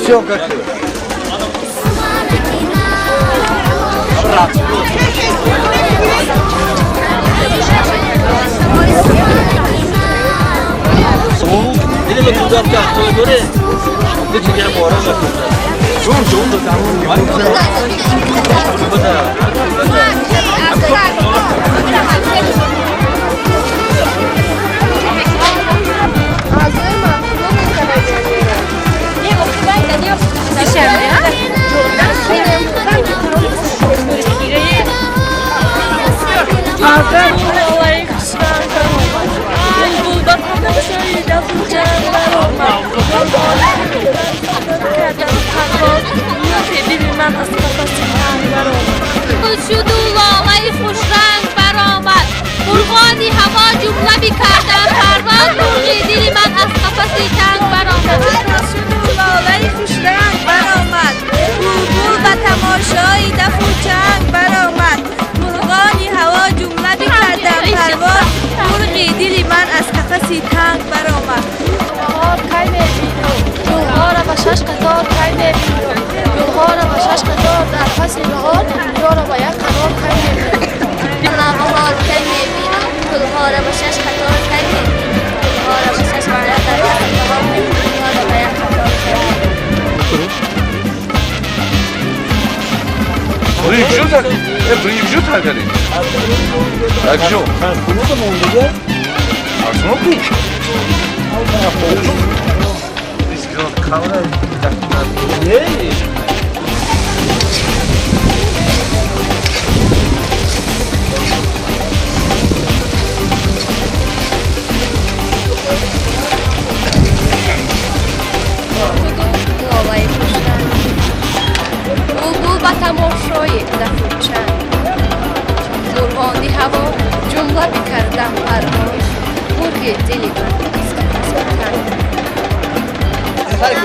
Съемка. Или мы туда в той горе, где тебя можно شد و لاله خوش رنگ برآمد مرغانی هوا جمله بیکردن پرواز مرغی دل من از قفس تنگ برآمد شد و لاله خوش رنگ برآمد بلبل به تماشای دف و چنگ برآمد مرغانی هوا جمله بیکردن پرواز مرغی دل من از قفس تنگ برآمد کی می‌بینم گل‌ها را به شش قطار کی می‌بینم گل‌ها را به شش قطار در فصل بهار یا را به یک قطار کی می‌بینم نوبهار کی می‌بینم گل‌ها را به شش قطار کی می‌بینم گل‌ها را به شش قطار در فصل بهار می‌بینم یا را به یک قطار کی Привжу так говорит. Так что? А что тут? Kamera ne? بلبل به تماشای دفوچن مرغانی هوا جمله بکردم پرواز مرغ دلی من از قفس تنگ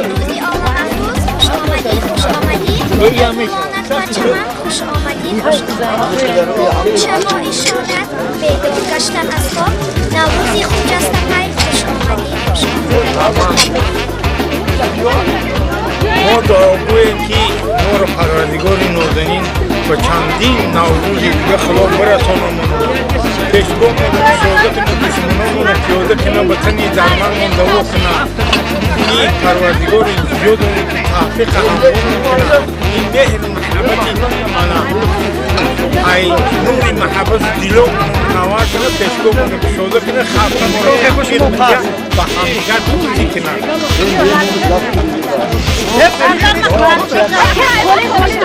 روزی آقا عروس خوش آمدی خوش آمدی مهمانت بچمن خوش آمدی خوش آمدی شماعی شادت بیدار گشتن از خواب نوروزی خوب جستن خوش آمدی خوش آمدی ما دعاگوییم که نور پروردگار نازنین و چندین نوروز دیگه خلاف برسانمون پیشگاه ما شهادت ما دشمنامون پیاده کنه وطنی درمانمون دوا کنه این پروردگار زیاد تحقیق همون کنه این مهر محبتی ای نور محبت دلو نوار کنه پیشگاه ما شهادت کنه خاطر ما رو خیر میگه و همدیگر دوستی کنه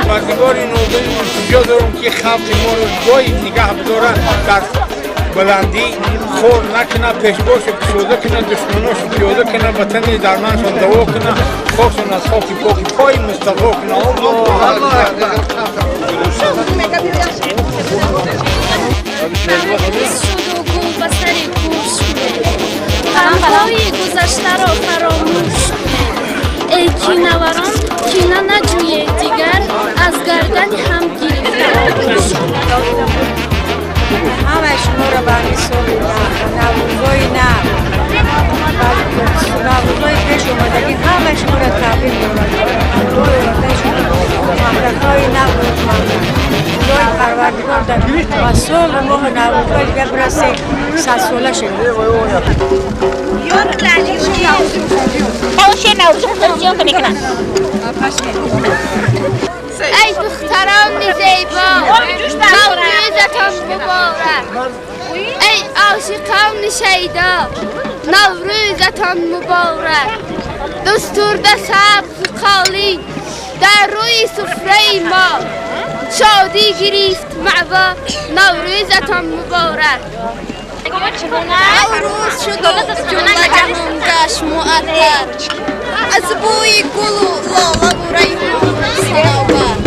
پروردگار نازنین کجا دارم که خلق ما رو جای نگه بداره در بلندی خور نکنه پیشگاهش پیاده کنه دشمناش پیاده کنه وطن درمانشان دوا کنه خاکشان از خاک پاکی پای مصطفی کنه شد و گل به سر کوش غمهای گذشته را فراموش ای کینه‌وران کینه نجویید دیگر از گردن هم گیرید همه شما را برای سال نوروزای نوروزای پیش اومدگی همه شما را تبریک مبرکای نوروز خدای پروردگار در سال ماه نوروزای دیگه برسه 100 ساله شد. ای دختران زیبا نوروزتان مبارک ای عاشقان شیدا نوروزتان مبارک دستور سبز خالی در روی سفره ما شادی گرفت معوا نوروزتان مبارک نوروز شد و جمله جهان گشت معطر از بوی گل و لاله و ریحان صنوبر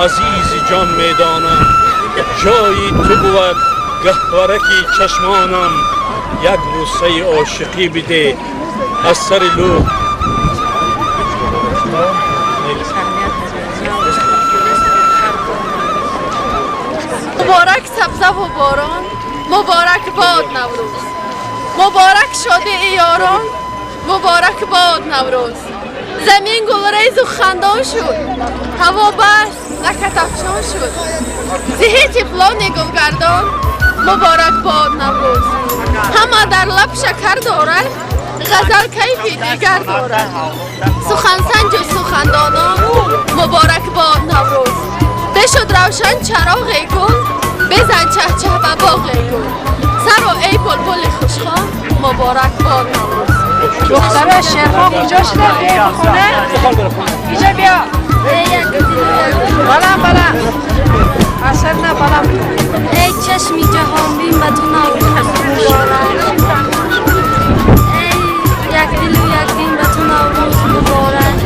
عزیز جان میدانم جایی تو بود گهوارکی چشمانم یک بوسه عاشقی بده از سر لو مبارک سبزه و باران مبارک باد نوروز مبارک شادی یاران مبارک باد نوروز زمین گلریز و خندان شد هوا بس لکت افشان شد زهی تفلان گلگردان مبارک باد نوروز همه در لب شکر دارد غزل کیفی دیگر دارد سخن سنج و سخندانان مبارک باد نوروز بشد روشن چراغ گل بزن چه چه به باغ گل سر و ای بلبل خوشخوان مبارک باد نوروز دختره شیرخواه کجا شده بیا خونه اینجا بیا بلند اثر نه بلند ای چشمی جهان بین به تو نوروز مبارک ای یک دل و یک دین به تو نوروز مبارک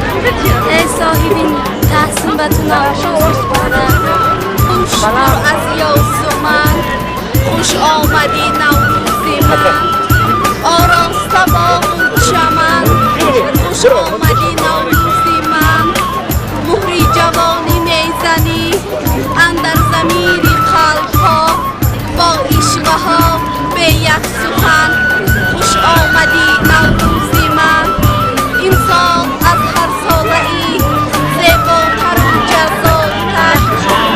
ای صاحبین تحسین به تو نوروز مبارک خوش از یاس من خوش آمدی نوروزی من آراسته باغ و چمن خوش آمدی نوروزی من مهری جوانی میزنی اندر ضمیر قلب ها با عشقه ها به یک سخن خوش آمدی نوروزی من این سال از هر ساله ای زیباتر و جذابتر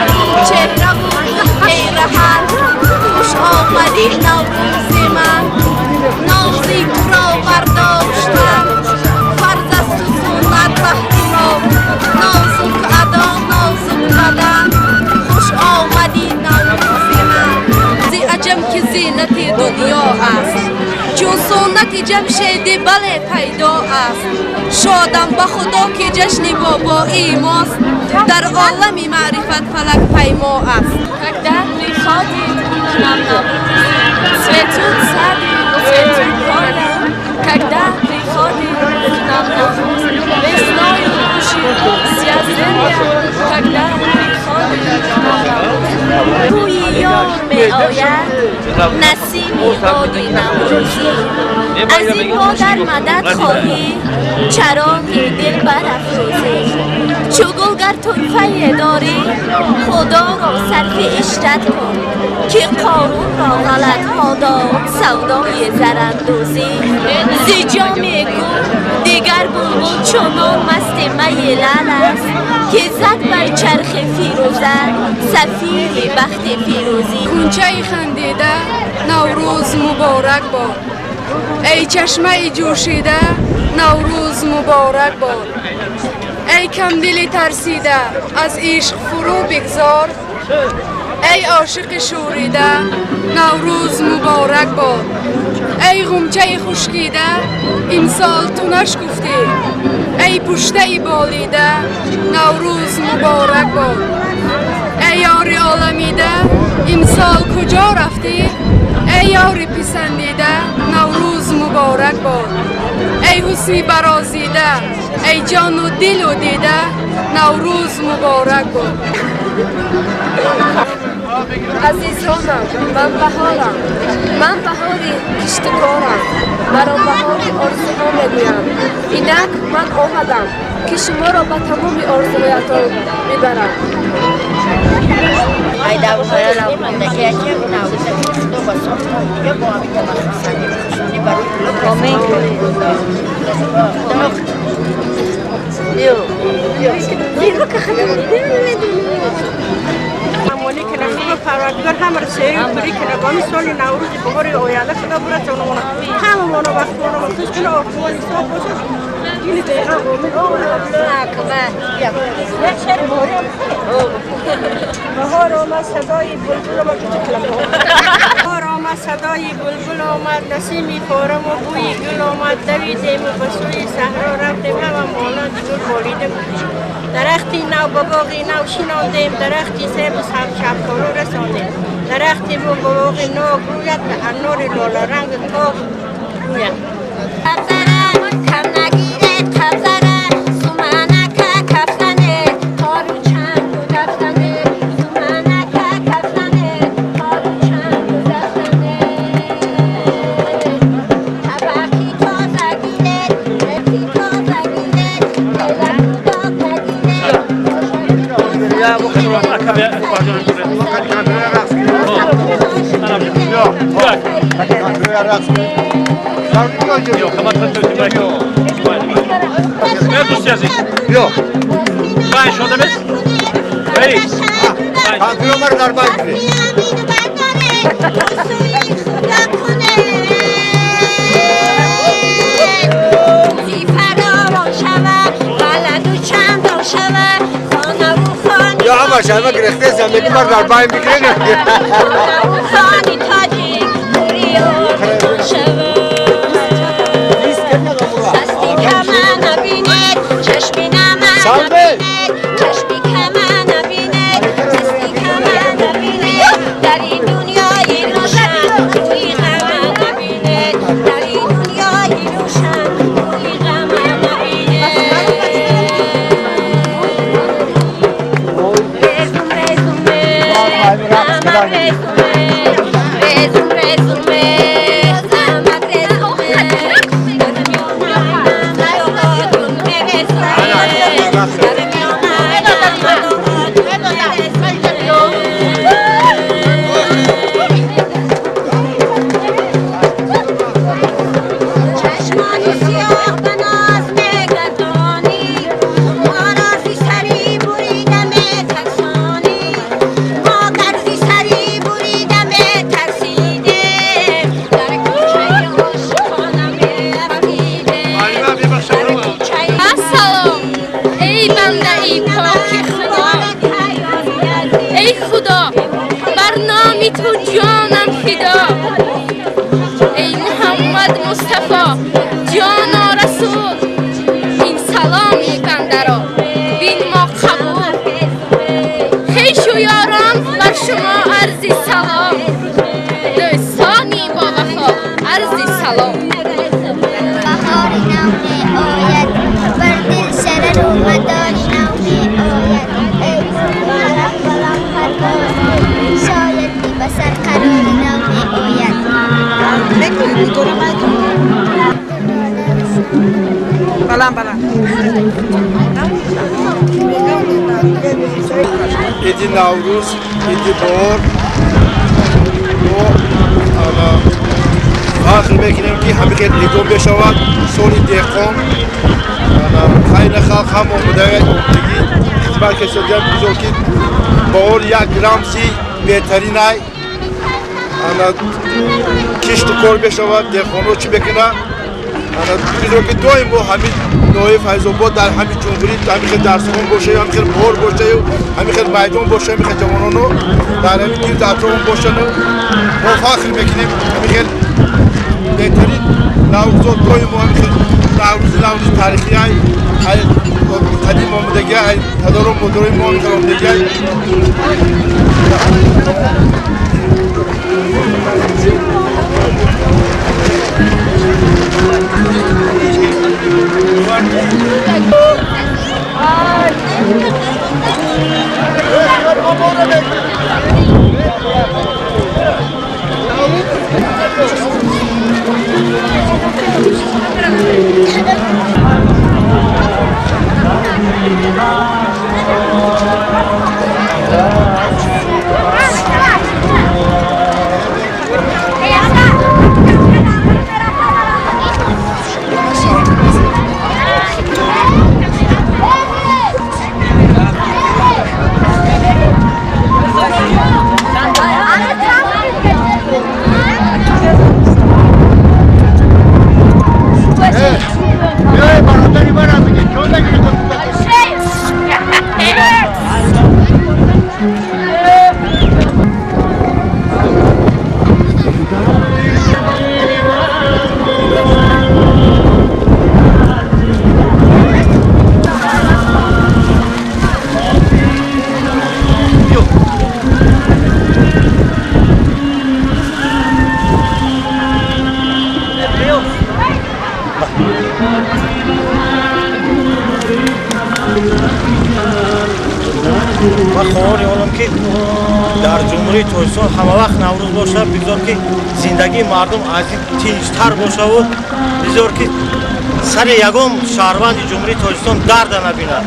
این چهره و پیرهن خوش آمدی نوروزی من نازی تو را برداشتم فرض است و سنت احترام نازک ادا نازک بدن خوش آمدی نوروزی من زی عجم که زینت دنیا است چون سنت جمشید بله پیدا است شادم به خدا که جشن بابایی ماست در عالم معرفت فلک پیما است Когда приходит к нам Навруз, цветут сады, цветут поля. Когда приходит к нам Навруз, весною души вся земля. Когда приходит к нам Навруз, روی یار می آید نسیمی بادی نوروزی از این ما در مدد خواهی چراغی دل برافروزی چو گلگر طرفه داری خدا را صرف اشرت کن که قارون را غلط ها داد سودای زراندوزی زی جام گل دیگر بلبل چنان مست می لعل است که زد بر چرخ فیروزه سفیر بخت فیروزی گونچه خندیده نوروز مبارک باد ای چشمه جوشیده نوروز مبارک باد ای کمدلی ترسیده از عشق فرو بگذار ای عاشق شوریده نوروز مبارک باد ای غنچه خشکیده این سال تو نشکفتی ای پشته بالیده نوروز مبارک باد ای یاری عالمیده امسال کجا رفتی؟ ای یاری پسندیده نوروز مبارک باد. ای حسنی برازیده ای جان و دل و دیده نوروز مبارک باد. عزیزانم من بهارم، من بهاری کشتکارم، مرا بهاری آرزوها میگویم. اینک من آمدم که شما را به تمام آرزوهایتان میبرم. ای داوطلب زندگی که نوروز تو با سلطان یا با آبی که بخشنی خوشونی برای آمین امانی که نمی‌دونم پروردگار هم رسید بری که نگامی سال نوروز بهاری آینده خدا برات اونم همه ما رو وقت ما رو وقتش کنه آخوانی صاحب باشه این دقیقا آمین بهار آمد صدای بلبل آمد بهار آمد صدای بلبل آمد نسیمی فارم و بوی گل آمد دویدیم و بسوی صحرا رفتیم همه مانند گل بالیده درختی نو با باغی نو شیناندیم درختی سیب و شبکارو رساندیم درختی با باغی نو گوید به انار لالا رنگ تاق گوید Yok. Ben şurada biz. Hey. Kantinolar darba gibi. Ya ama şarma gerekti zemmeti var darbayım bir kere gerekti. Salve! ایدی نوروز، ایدی بار و آخر میکنیم که همه که لیدو بشود سالی دقیقان خیلی خلق هم آمده دیگه خدمت کشیدن بزرگی بار یک رمزی بهترین ای کشت کار بشود دقیقان رو چی بکنه بزرگی دویم با همین نوع فیض‌آباد در همین جمهوری همین درسخون باشه همین خیلی بار باشه همین خیلی میدان باشه همین خیلی جوانانو در همین گیر در اطراف باشن ما فخر میکنیم همین خیلی بهترین نوروز دویم با همین خیلی نوروز تاریخی های قدیم آمدگی تدارم مدرای ما میخوام آمدگی و خواهان آنم که در جمهوری تاجیکستان همه وقت نوروز باشه بگذار که زندگی مردم از این تینجتر باشه و بگذار که سر یگم شهروند جمهوری تاجیکستان درد نبیند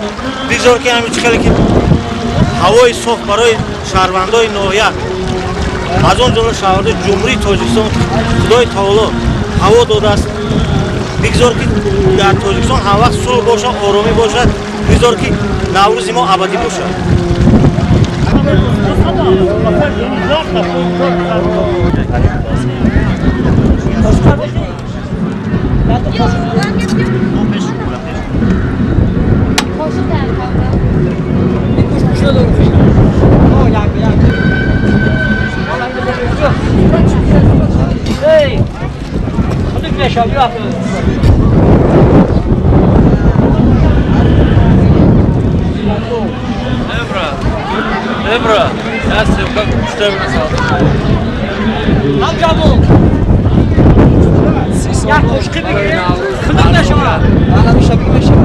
بگذار که همین چکلی که هوای صاف برای شهروندای ناحیه از آن جمله شهروندای جمهوری تاجیکستان خدای تعالی هوا داده است بگذار که در تاجیکستان همه وقت صلح باشه آرامی باشد بگذار که نوروز ما ابدی باشد Ebra, nasıl bak müşterine sağlık. Amca bu. Ya koşku bir gel. Kılık da şuna. Ana bir şey bir şey.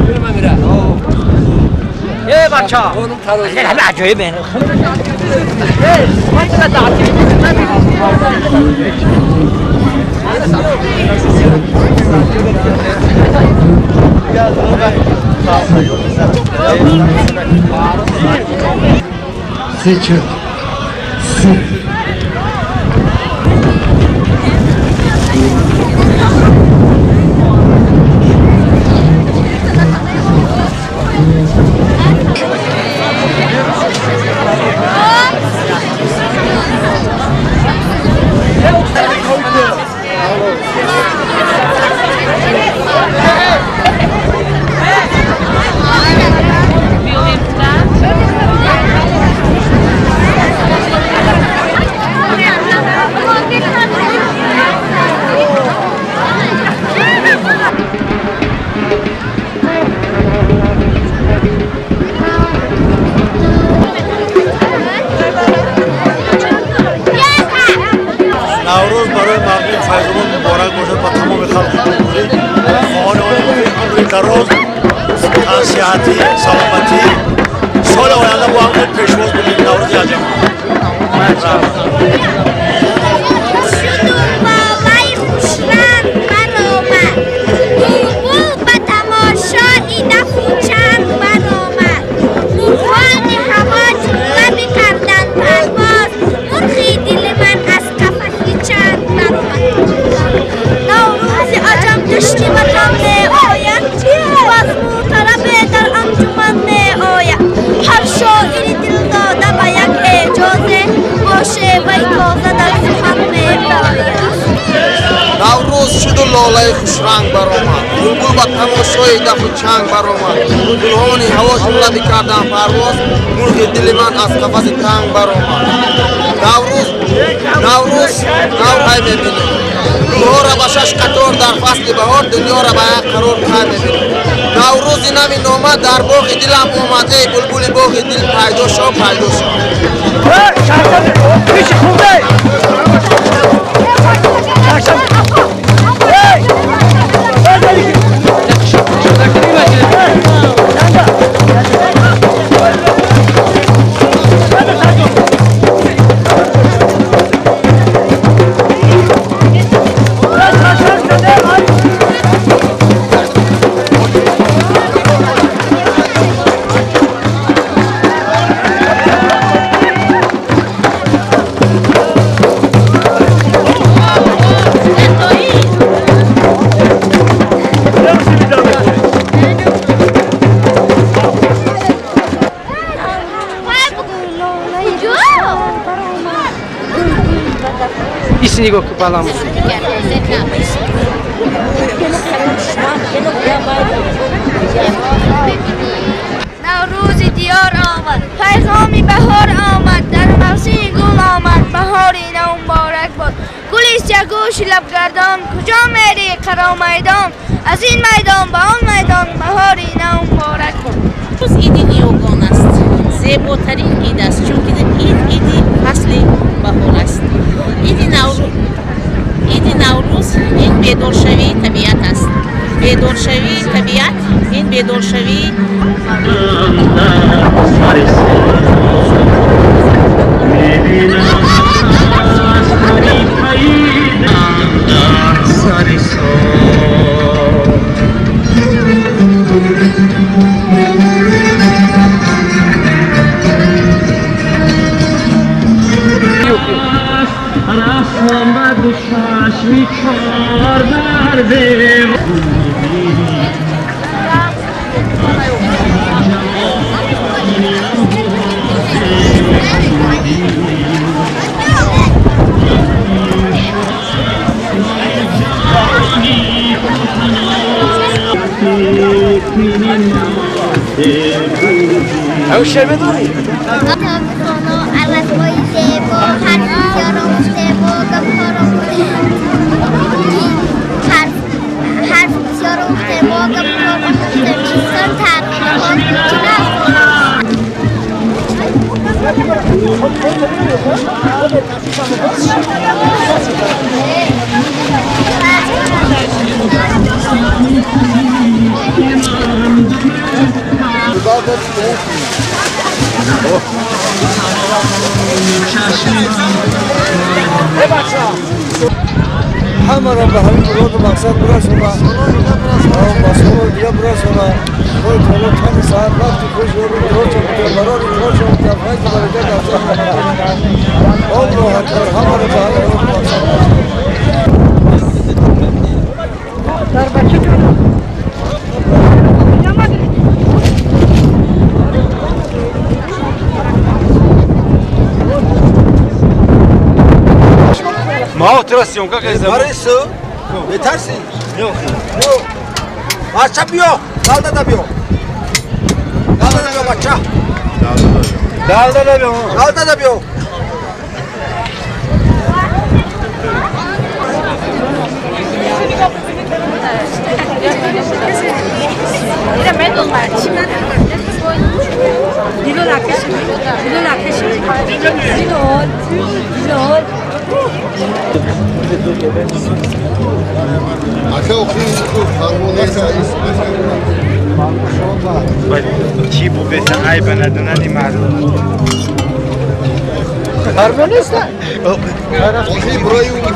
Yürüme mire. Ey baça. Onun tarozu. Ne bir acayip beni. Hey, bak da dağıtayım. Seçim. نوروز برای مردم فیض‌آباد مبارک باشد و تمام خلق جمهوری خواهان عمر دراز صحتی سلامتی سال آینده با هم پیشواز بدیم نوروز عجب نوروز شد و لاله خوش رنگ برآمد بلبل با تماشای دف و چنگ برآمد گلهان هوا جمله بکردن پرواز مرغ دل من از قفس تنگ برآمد نوروز نور های میبینیم گلها را به 6 قطار در فصل بهار دنیا را به یک قرار خواهد ببینیم. نوروز نمی نامه در باغ دلم آمد ای بلبل باغ دل پیدا شو پیدا شو. Nigo que falamos. نوروزی دیار آمد پیغامی بهار آمد در موسم گل آمد بهاری نو مبارک باد گلیست یا گوش لبگردان کجا میری قرا میدان از این میدان به آن میدان بهاری نو مبارک باد روز ایدی نیوگان است زیباترین اید است چون که ایدی فصل بهار است ایدی نوروز این بیدارشوی طبیعت است بیدارشوی طبیعت این بیدارشوی او شربت داری؟ همه را به همین مراد و مقصد برسونه مسئول دیگه برسونه باید حالا کمی ساعت وقتی خوش رو برای خوش رو متفاید برای آن راحت کار همه را به همین مراد و مقصد در بچه کنم ما outra sionka que é Isso. Metarsi. Bacha bio. Dalda da bio. Dalda da bio bacha. Dalda da bio. Dalda da bio. Mira menos Martin. Dilo la que dilo la que dilo Até o fim do harmonia tipo dessa raiva na dona de mar. Harmonista? O fim broio meu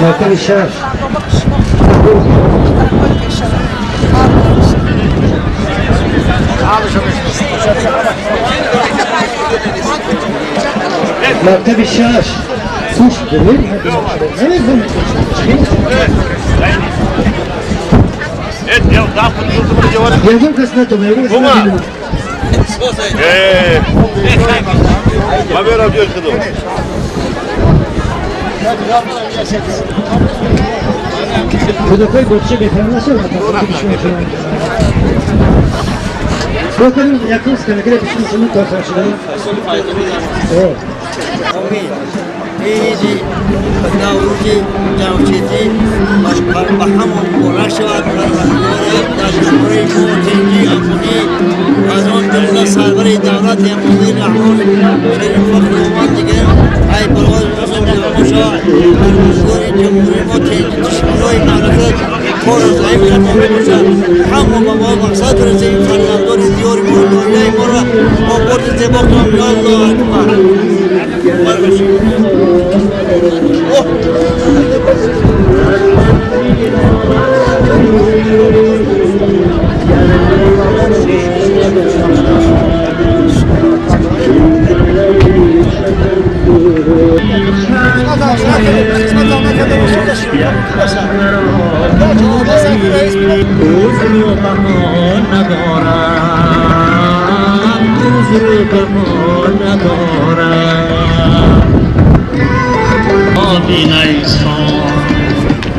مكتب الشرف مكتب الشاش سوش دليل يزن كسنته ميروز ما بيرى بيو خدو خدا کوئی بچه بهتر نشه بکنیم یک روز کنه که بشیم شما کار شده ایدی نوروزی جوشیتی با همون برش شود در جمهوری موتینی امونی از اون جمله سرور دولت امونی رحمان شریف فخر اومد دیگه ای برای روزم جمعوشا در روزگاری جمهوری موتینی دشمنای مملکت پر از ضعیف جمعوری باشد همون با ما مقصد رسیم فرزندان دیار مولایی ما را با برد زباق نام یا الله اکبر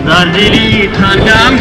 در دلی تنگم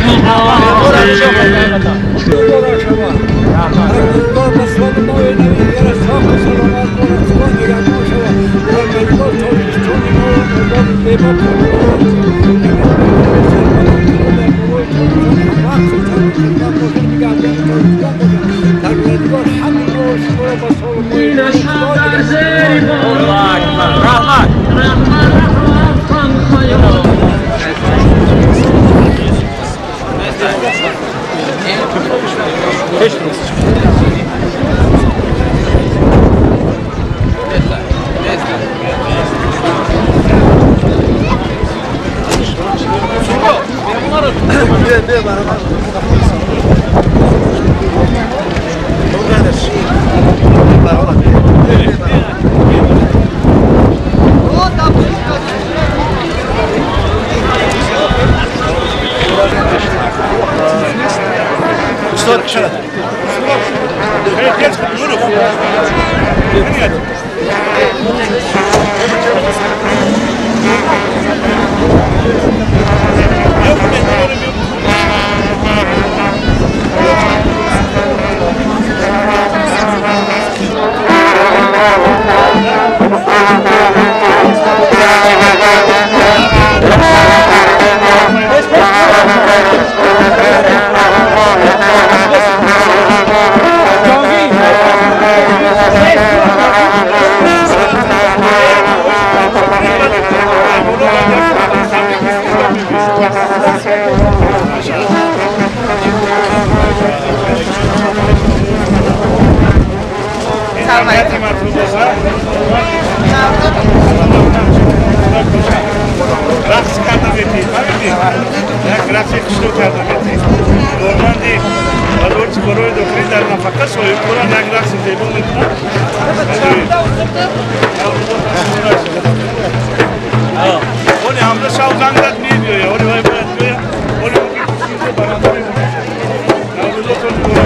Normal değil. Alıyoruz koroyu dokuyun der nafaka soyup kuran Oni hamda şavzangat ne diyor ya? Oni vay bırak diyor ya. Oni bugün kusuyorsa bana da ne diyor? Yavruza çocuk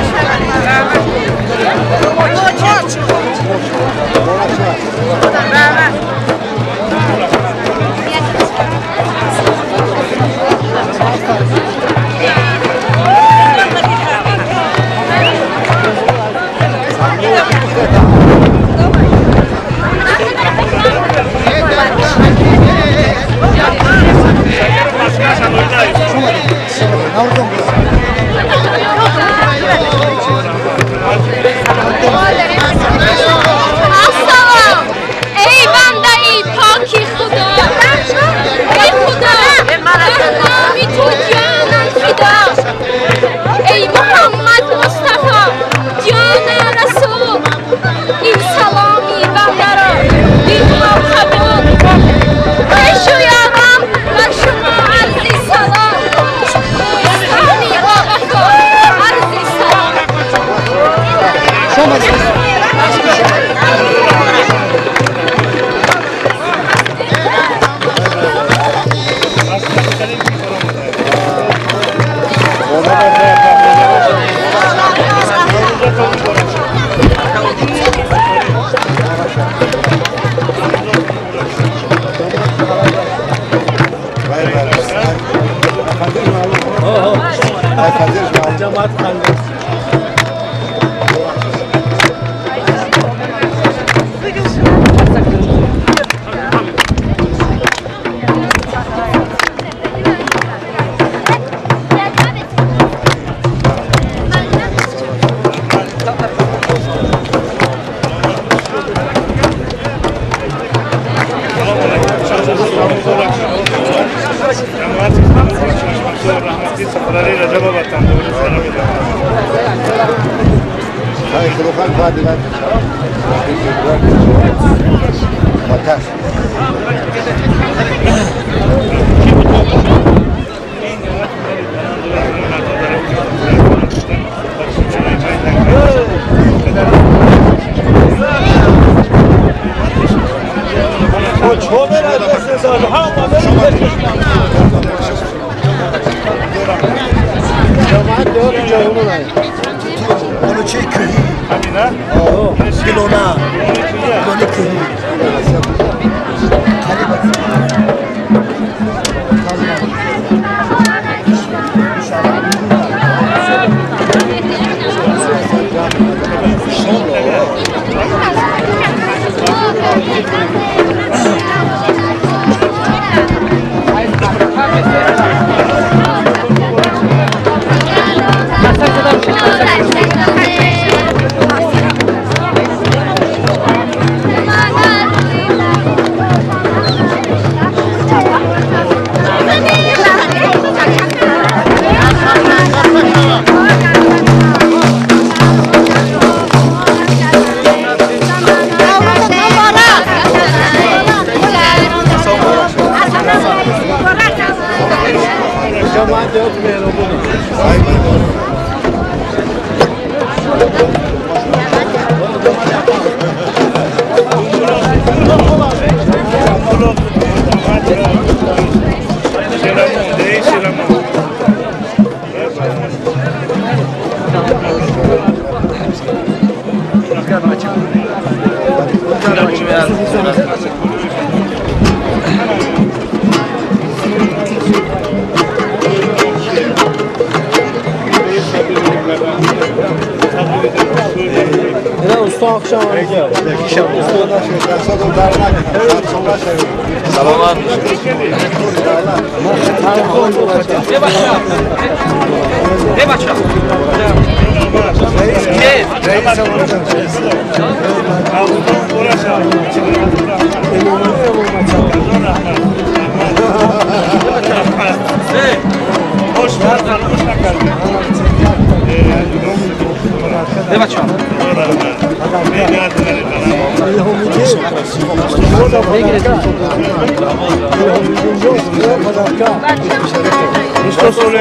Что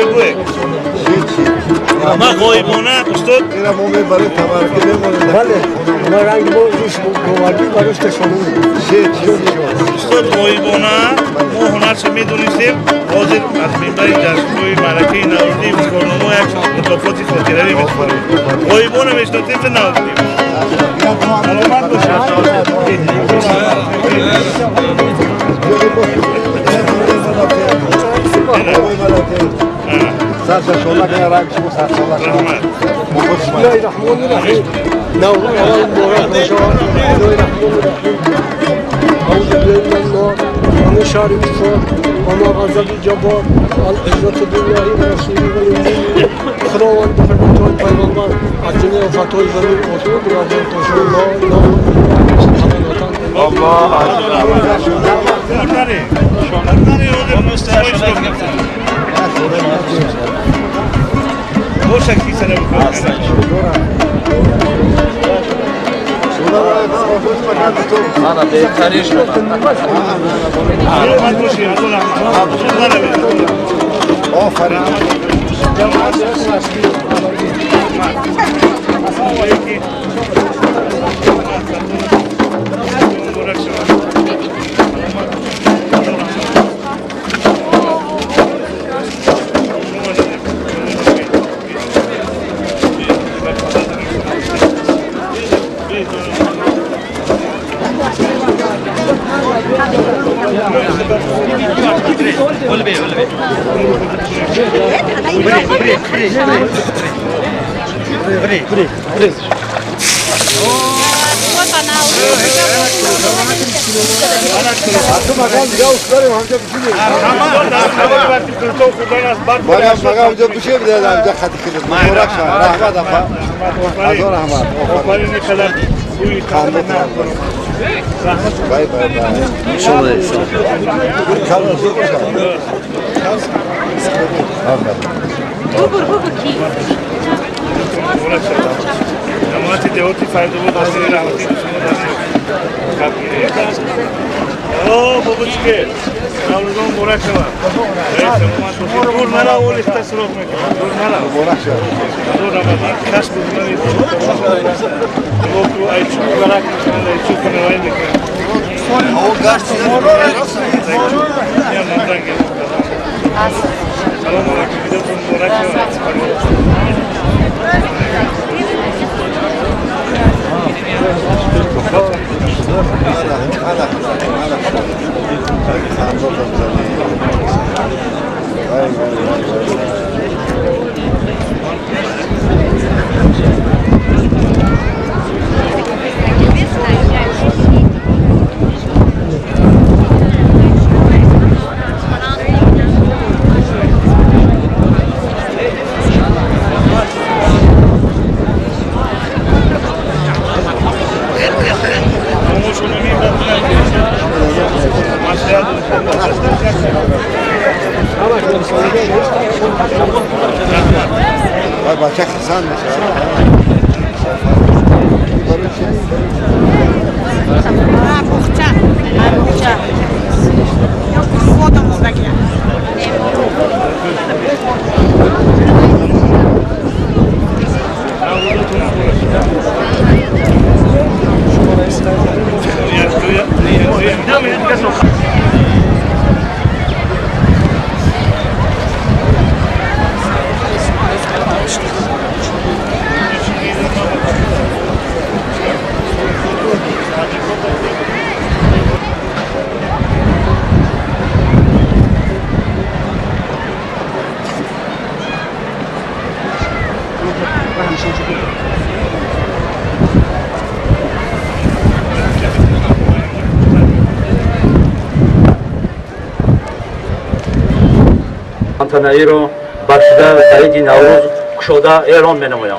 ما غایبانه استاد اینا ما میبریم تبرکی میمونیم بله ما رنگ ما روش گوهردی و روش تشانون استاد غایبانه ما هنرش میدونستیم حاضر از منبر جشنواره ملکه نوروزی کارنامه یک مکافات خاطره‌ای میسپاریم غایبانه میشناسیم چه نوروزی سلامت باشید سرسر شما که رنگ شما سرسر بسم الله الرحمن الرحیم نوروز اول مبارک باشه خدای رحمان الرحیم اعوذ بالله من النار ومن شر الفتن وما غضب الجبار العزة بالله ورسوله والمؤمنين خداوند به خدمت پیغمبر از دنیا و فتای زمین آسود و از تشریف لا اله Ana behtarin şuna. آفرین جماعت دیوتی فایده بود از این رحمتی بابا چیه؟ نوروزان مبارک شود دور مرا اول استسراف میکنم دور مرا مبارک شود دور رمضان کشت بزنید تو ایچو برک میکنم ایچو کنوایی میکنم او گشت سلام علیکم بیدتون مبارک شود بچه خزان میشه تنهایی رو برشده و تایید نوروز کشوده ایران بنمایم.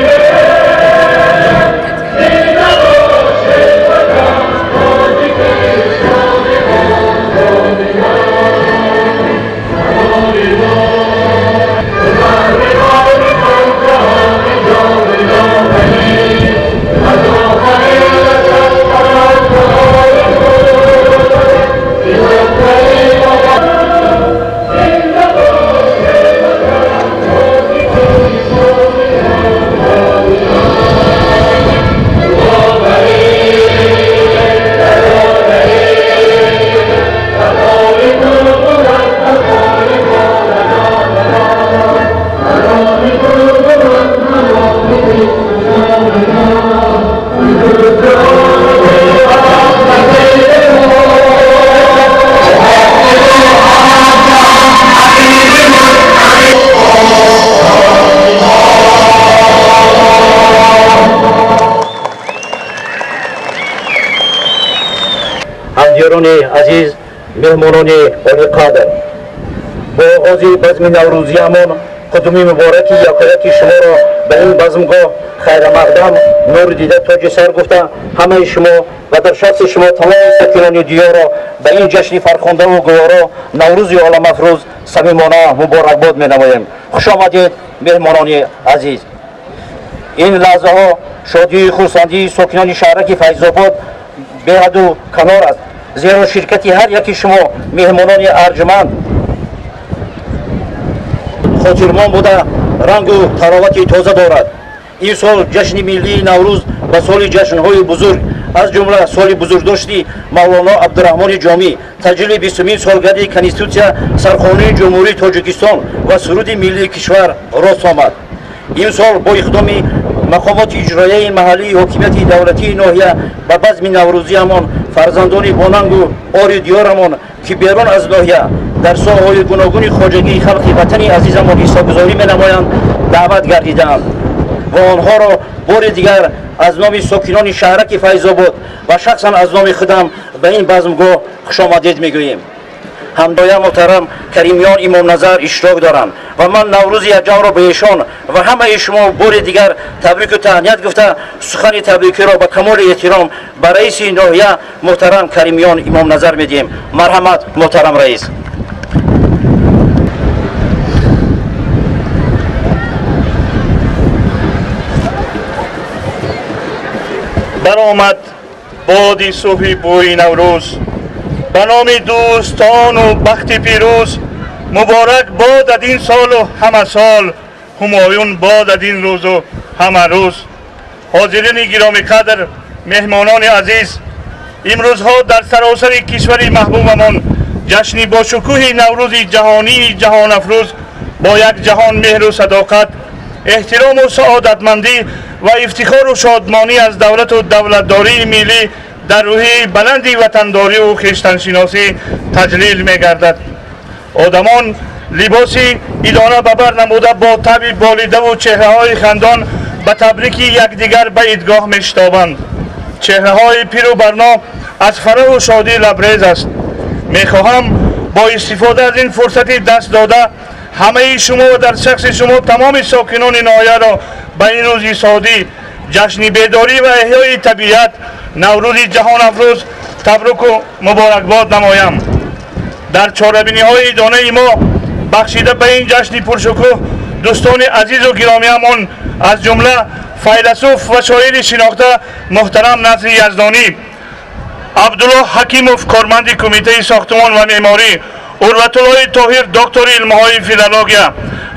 Amen. ҳамдиёрони азиз, меҳмонони олиқадр, бо оғози базми наврӯзиямон қудуми мубораки якояки шуморо ба ин базмгоҳ хайрамақдам нури дида тоҷи сар гуфта ҳамаи шумо ва дар шахси шумо тамоми сокинони диёро ба ин ҷашни фархондаву гуворо наврӯзи оламафрӯз самимона муборакбод менамоем. хуш омадед меҳмонони азиз. ин лаҳзаҳо шодию хурсандии сокинони шаҳраки файзобод беҳаду канор аст, зеро ширкати ҳар яки шумо меҳмонони арҷуманд хотирмон буда рангу таровати тоза дорад. ин сол ҷашни миллии наврӯз ба соли ҷашнҳои бузург аз ҷумла соли бузургдошти мавлоно абдураҳмони ҷомӣ, таҷлили 20-мин солгарди конститутсия сарқонунии ҷумҳурии тоҷикистон ва суруди миллии кишвар рост омад. ин сол бо иқдоми мақомоти иҷроияи маҳаллии ҳокимияти давлатии ноҳия ба базми наврӯзиямон фарзандони бонангу ори диёрамон ки берун аз ноҳия дар соҳаҳои гуногуни хоҷагии халқи ватани азизамон ҳисобгузорӣ менамоянд даъват гардидаанд ва онҳоро бори дигар аз номи сокинони шаҳраки файзобод ва шахсан аз номи худам ба ин базмгоҳ хушомадед мегӯем. ҳамдоя муҳтарам каримиён имомназар иштирок доранд ва ман наврӯзи якҷамро ба эшон ва ҳамаи шумо бори дигар табрику таҳният гуфта сухани табрикиро ба камоли эҳтиром ба раиси ноҳия муҳтарам каримиён имомназар медиҳем. марҳамат муҳтарам раис. баромад боди субҳи бӯи наврӯз ба номи дӯстону бахти пирӯз муборак бод ад ин солу ҳама сол ҳумоюн бод ад ин рӯзу ҳама рӯз. ҳозирини гиромиқадр, меҳмонони азиз, имрӯзҳо дар саросари кишвари маҳбубамон ҷашни бошукӯҳи наврӯзи ҷаҳонии ҷаҳонафрӯз бо якҷаҳон меҳру садоқат, эҳтирому саодатмандӣ ва ифтихору шодмонӣ аз давлату давлатдории миллӣ дар рӯҳи баланди ватандориву хиштаншиносӣ таҷлил мегардад. одамон либоси идона ба бар намуда бо таби болидаву чеҳраҳои хандон ба табрики якдигар ба идгоҳ мешитобанд. чеҳраҳои пиру барно аз фараҳу шодӣ лабрез аст. мехоҳам бо истифода аз ин фурсати даст дода ҳамаи шумо дар шахси шумо тамоми сокинони ноҳияро ба ин рӯзи содӣ ҷашни бедорӣ ва эҳёи табиат наврӯзи ҷаҳонафрӯз табруку муборакбод намоям. дар чорабиниҳои донаи мо бахшида ба ин ҷашни пуршукӯҳ дӯстони азизу гиромиамон аз ҷумла файласуф ва шоири шинохта муҳтарам Насри Яздонӣ, Абдуллоҳ Ҳакимов корманди кумитаи сохтмон ва меъморӣ, Урватуллоҳи Тоҳир доктори илмҳои филология,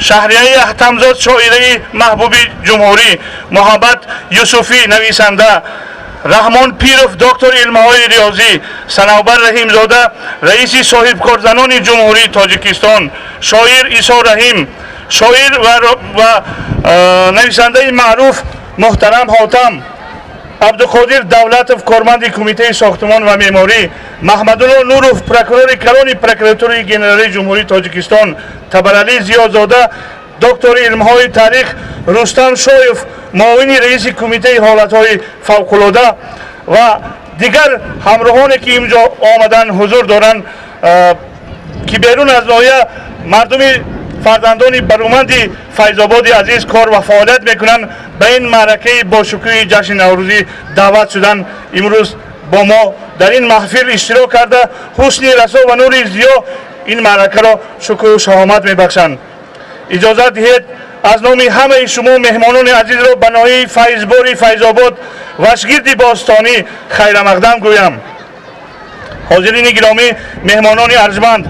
Шаҳрияи Аҳтамзод шоираи маҳбуби ҷумҳурӣ, Муҳаббат Юсуфӣ нависанда, Раҳмон Пиров доктори илмҳои риёзӣ, Санавбар Раҳимзода раиси соҳибкорзанони ҷумҳурии Тоҷикистон, шоир Исо Раҳим, шоир ва нависандаи маъруф муҳтарам Ҳотам, Абдуқодир Давлатов корманди кумитаи сохтмон ва меъморӣ, Маҳмадулло Нуров прокурори калони прокуратураи генералии ҷумҳурии Тоҷикистон, Табаралӣ Зиёдзода доктори илмҳои таърих, Рустам Шоев муовини раиси кумитаи ҳолатҳои фавқулода ва дигар ҳамроҳоне ки инҷо омадан ҳузур доранд ки берун аз ноҳия мардуми фарзандони баруманди файзободи азиз кор ва фаъолият мекунанд ба ин маъракаи бошукӯҳи ҷашни наврӯзӣ даъват шуданд. имрӯз бо мо дар ин маҳфил иштирок карда ҳусни расо ва нури зиё ин маъракаро шукӯҳу шаҳомат мебахшанд. иҷозат диҳед аз номи ҳамаи шумо меҳмонони азизро ба ноҳияи файзбори файзобод вашгирди бостонӣ хайрамақдам гӯям. ҳозирини гиромӣ, меҳмонони арҷманд,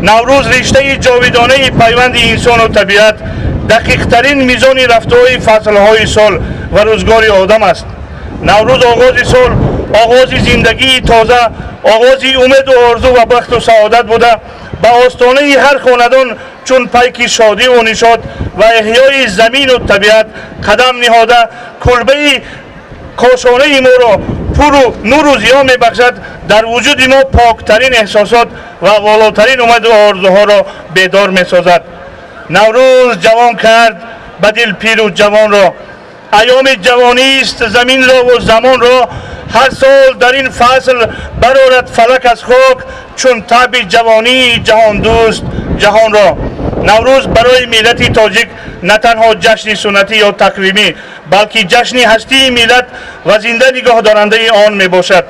наврӯз риштаи ҷовидонаи пайванди инсону табиат, дақиқтарин мизони рафтуҳои фаслҳои сол ва рӯзгори одам аст. наврӯз оғози сол, оғози зиндагии тоза, оғози умеду орзу ва бахту саодат буда ба остонаи ҳар хонадон чун пайки шодиву нишод ва эҳёи замину табиат қадам ниҳода кулбаи кошонаи моро пуру нуру зиё мебахшад, дар вуҷуди мо поктарин эҳсосот ва волотарин умеду орзуҳоро бедор месозад. наврӯз ҷавон кард ба дил пиру ҷавонро, айёми ҷавонист заминро ву замонро, هر سال در این فصل برآرد فلک از خاک چون تب جوانی جهان دوست جهان را. نوروز برای ملت تاجیک نه تنها جشن سنتی یا تقویمی بلکه جشن هستی ملت و زنده نگاه دارنده آن می باشد.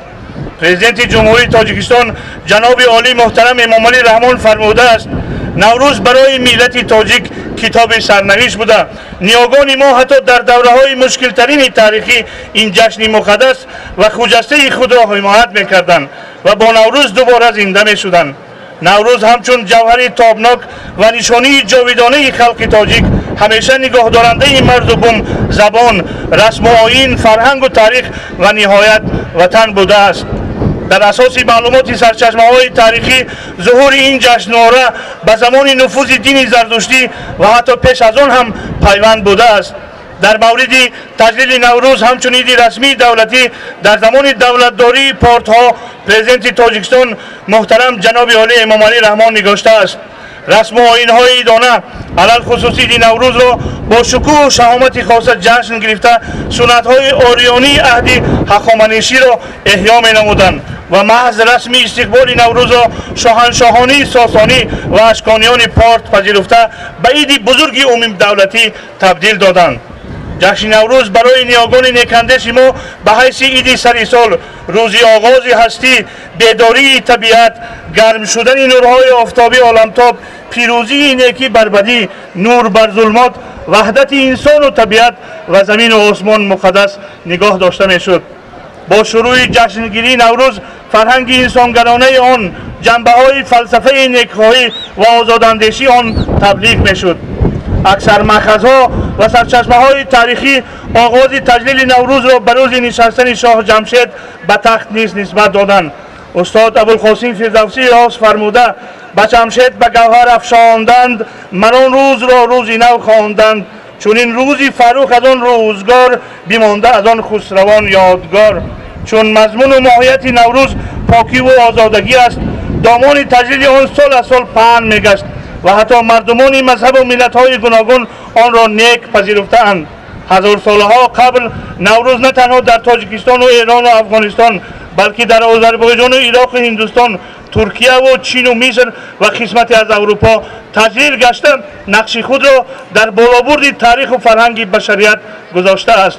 پرزیدنت جمهوری تاجیکستان جناب عالی محترم امامعلی رحمان فرموده است نوروز برای ملت تاجیک کتاب سرنوشت بوده. نیاگان ما حتی در دوره‌های مشکل‌ترین تاریخی این جشن مقدس و خجسته خود را حمایت می‌کردند و با نوروز دوباره زنده می‌شدند. نوروز همچون جوهر تابناک و نشانی جاودانه خلق تاجیک همیشه نگاه دارنده مرز و بوم، زبان، رسم و آیین، فرهنگ و تاریخ و نهایت وطن بوده است. در اساس معلومات سرچشمه‌های تاریخی ظهور این جشنواره به زمان نفوذ دین زرتشتی و حتی پیش از آن هم پیوند بوده است. در مورد تجلیل نوروز همچون عید رسمی دولتی در زمان دولتداری پارت‌ها پرزیدنت تاجیکستان محترم جناب عالی امامعلی رحمان نگاشته است. رسم و آیین‌های ایدانه علل خصوص عید نوروز را با شکوه و شهامت خاص جشن گرفته سنت‌های آریانی عهد هخامنشی را احیا می‌نمودند و محض رسمی استقبال نوروز را شاهنشاهانی ساسانی و اشکانیان پارت پذیرفته به عید بزرگ عمومی دولتی تبدیل دادند. جشن نوروز برای نیاگان نیکندش ما به حیث عید سری سال، روزی آغاز هستی، بیداری طبیعت، گرم شدن نورهای آفتابی عالمتاب، پیروزی نیکی بر بدی، نور بر ظلمات، وحدت انسان و طبیعت و زمین و آسمان مقدس نگاه داشته میشد. با شروع جشنگیری نوروز فرهنگ انسانگرانه آن، جنبه‌های فلسفه نیکخواهی و آزاداندیشی آن تبلیغ میشد. اکثر مأخذها و سرچشمه‌های تاریخی آغاز تجلیل نوروز را به روز نشستن شاه جمشید به تخت نیز نسبت دادند. استاد ابوالقاسم فردوسی راست فرموده به جمشید به گوهر افشاندند مران روز را روزی نو خواندند چون این روزی فروخ از آن روزگار بمانده از آن خسروان یادگار. چون مضمون و ماهیت نوروز پاکی و آزادگی است دامان تجلیل آن سال از سال پهن میگشت و حتی مردمان مذهب و ملت‌های گوناگون آن را نیک پذیرفته‌اند. هزار سالها قبل نوروز نه تنها در تاجیکستان و ایران و افغانستان بلکه در آذربایجان و عراق و هندوستان، ترکیه و چین و مصر و قسمتی از اروپا تجلیل گشته نقش خود را در بالابرد تاریخ و فرهنگ بشریت گذاشته است.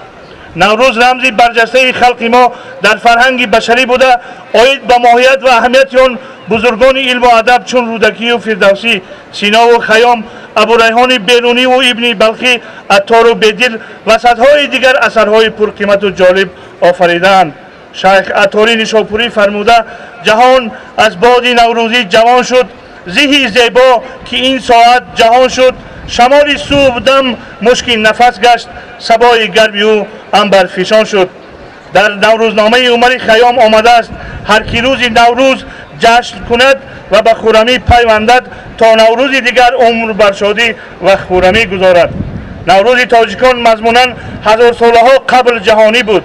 نوروز رمزی برجسته خلق ما در فرهنگ بشری بوده آید به ماهیت و اهمیت آن بزرگان علم و ادب چون رودکی و فردوسی، سینا و خیام، ابوریحان بیرونی و ابن بلخی، عطار و بدیل و صدهای دیگر اثرهای پرقیمت و جالب آفریدند. شیخ عطاری نشاپوری فرموده جهان از باد نوروزی جوان شد، زهی زیبا که این ساعت جهان شد، شمال صبح دم مشکین نفس گشت، صبای گرمی و عنبر فشان شد. در نوروزنامه عمر خیام آمده است هر کی روز نوروز جشن کند و به خرمی پیوندد تا نوروز دیگر عمر بر شادی و خرمی گذارد. نوروز تاجیکان مضمونا هزار سالها قبل جهانی بود.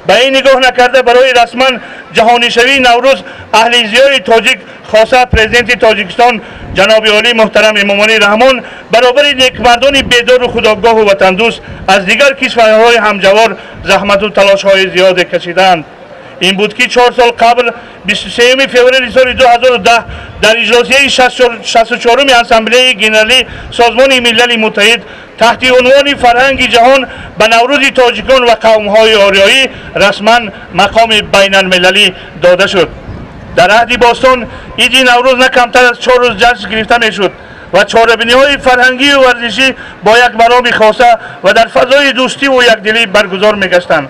به این نگاه نکرده برای رسما جهانی شوی نوروز اهل زیای تاجیک خاصه پرزیدنت تاجیکستان جناب عالی محترم امامعلی رحمان برابر نیکمردان بیدار و خودآگاه و وطن دوست از دیگر کشورهای همجوار زحمت و تلاش‌های زیاد کشیدند. این بود که 4 سال قبل 23 فوریه سال 2010 در اجلاسیه 64 اسامبله گنرالی سازمان ملل متحد تحت عنوان فرهنگ جهان به نوروز تاجیکان و قوم‌های آریایی رسما مقام بین المللی داده شد. در عهد باستان عید نوروز نه کمتر از 4 روز جشن گرفته میشد و چهاربینی‌های فرهنگی و ورزشی با یک مرام خاصه و در فضای دوستی و یکدلی برگزار می‌گشتند.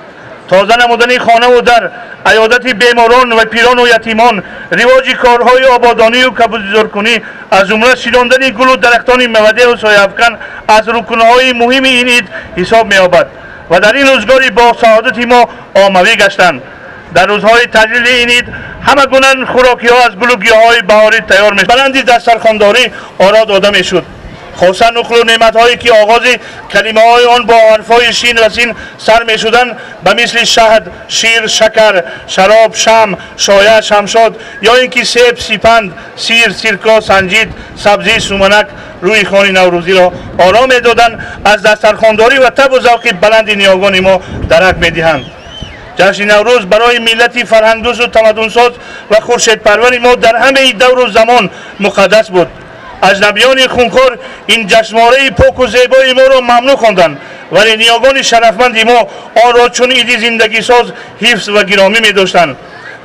تازه نمودن خانه و در، عیادت بیماران و پیران و یتیمان، رواج کارهای آبادانی و کبوترکنی از جمله شیراندن گل و درختان میوه و سایه‌افکن از رکنهای مهم این عید حساب می‌یابد و در این روزگاری با سعادت ما آموی گشتند. در روزهای تجلیل این عید همه گونه خوراکی‌ها از گل و گیاهای بهاری تیار می‌شد. بلندی دسترخوانداری آرا داده می‌شد. خاصه نقل و نعمت‌هایی که آغاز کلمه‌های آن با حرف‌های شین و سین سر می‌شدند به مثل شهد، شیر، شکر، شراب، شم، شایع، شمشاد یا اینکه سیب، سیپند، سیر، سرکه، سنجید، سبزی، سومنک روی خوان نوروزی را آرام می‌دادند از دسترخوانداری و طب و ذوق بلند نیاگان ما درک می‌دهند. جشن نوروز برای ملتی فرهنگدوست و تمدنساز و خورشیدپرور ما در همه دور و زمان مقدس بود. اجنبیان خونخوار این جشنواره پاک و زیبای ما را ممنوع خواندند، ولی نیاگان شرفمند ما آن را چون عید زندگی ساز حفظ و گرامی می داشتند.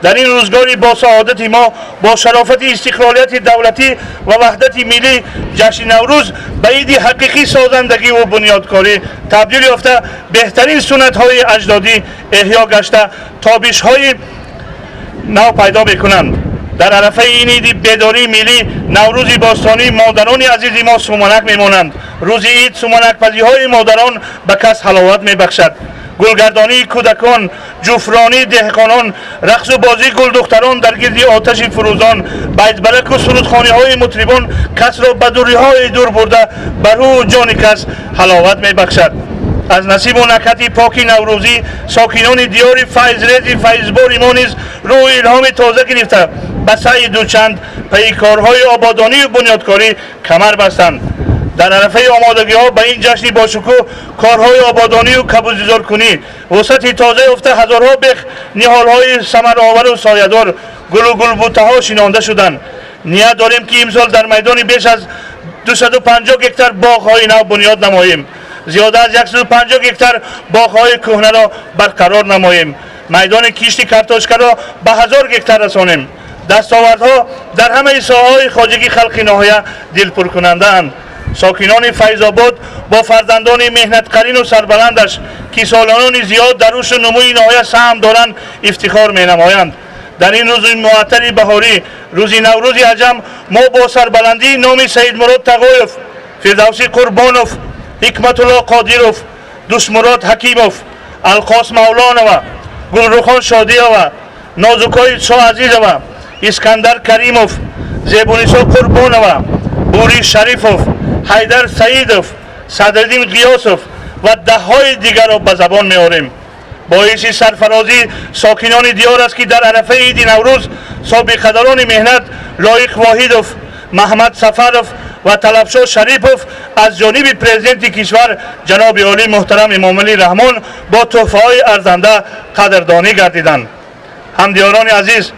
در این روزگاری با سعادت ما با شرافت استقلالیت دولتی و وحدت ملی جشن نوروز به عید حقیقی سازندگی و بنیادکاری تبدیل یافته بهترین سنت های اجدادی احیا گشته تابش های نو پیدا میکنند. در عرفه این عید بیداری ملی نوروز باستانی مادران عزیز ما سومنک میمانند. روز عید سومنک پزی های مادران به کس حلاوت میبخشد. گلگردانی کودکان، جفرانی دهقانان، رقص و بازی گل دختران در گرد آتش فروزان، بیت برک و سرودخوانی های مطربان کس را به دوری های دور برده بر روح و جان کس حلاوت میبخشد. از نصیب و نکهت پاکی نوروزی ساکنان دیار فیض‌ریز فیضبار ما نیز روح الهام تازه گرفته به سعی دوچند پی کارهای آبادانی و بنیادکاری کمر بستند. در عرفه آمادگی ها به این جشن باشکوه کارهای آبادانی و کبوت‌زار کنی وسعت تازه یافته هزارها بخ نهال های ثمرآور و سایه‌دار گل و گلبوته ها شنانده شدند. نیت داریم که امسال در میدان بیش از 250 هکتار باغ های نو بنیاد نماییم. زیاده از 150 هکتار باغ های کهنه را برقرار نماییم. میدان کشت کارتوشکا را به 1000 هکتار رسانیم. دستاوردها در همه ساحه‌های خواجگی خلق ناحیه دلپر کننده اند. ساکنان فیض‌آباد با فرزندان مهنت‌قرین و سربلندش که سالانان زیاد در رشد و نموی ناحیه سهم دارند افتخار می‌نمایند. در این روز معطر بهاری روز نوروز عجم ما با سربلندی نام سید مراد تقایف، فردوسی قربانوف، حکمت الله قادیروف، دوست مراد حکیموف، القاس مولانوف، گلرخان شادیوف، نازکای شاه عزیزوف، اسکندر کریموف، زیبونیسا قربانوف، بوری شریفوف، حیدر سعیدوف، صدرالدین غیاسوف و ده‌های دیگر را به زبان می‌آوریم. باعث سرفرازی ساکنان دیار است که در عرفه عید نوروز سابقه‌داران مهنت لایق واحدوف، محمد سفروف و طلبشاه شریفوف از جانب پرزیدنت کشور جناب عالی محترم امام علی رحمان با تحفه‌های ارزنده قدردانی گردیدند. همدیاران عزیز،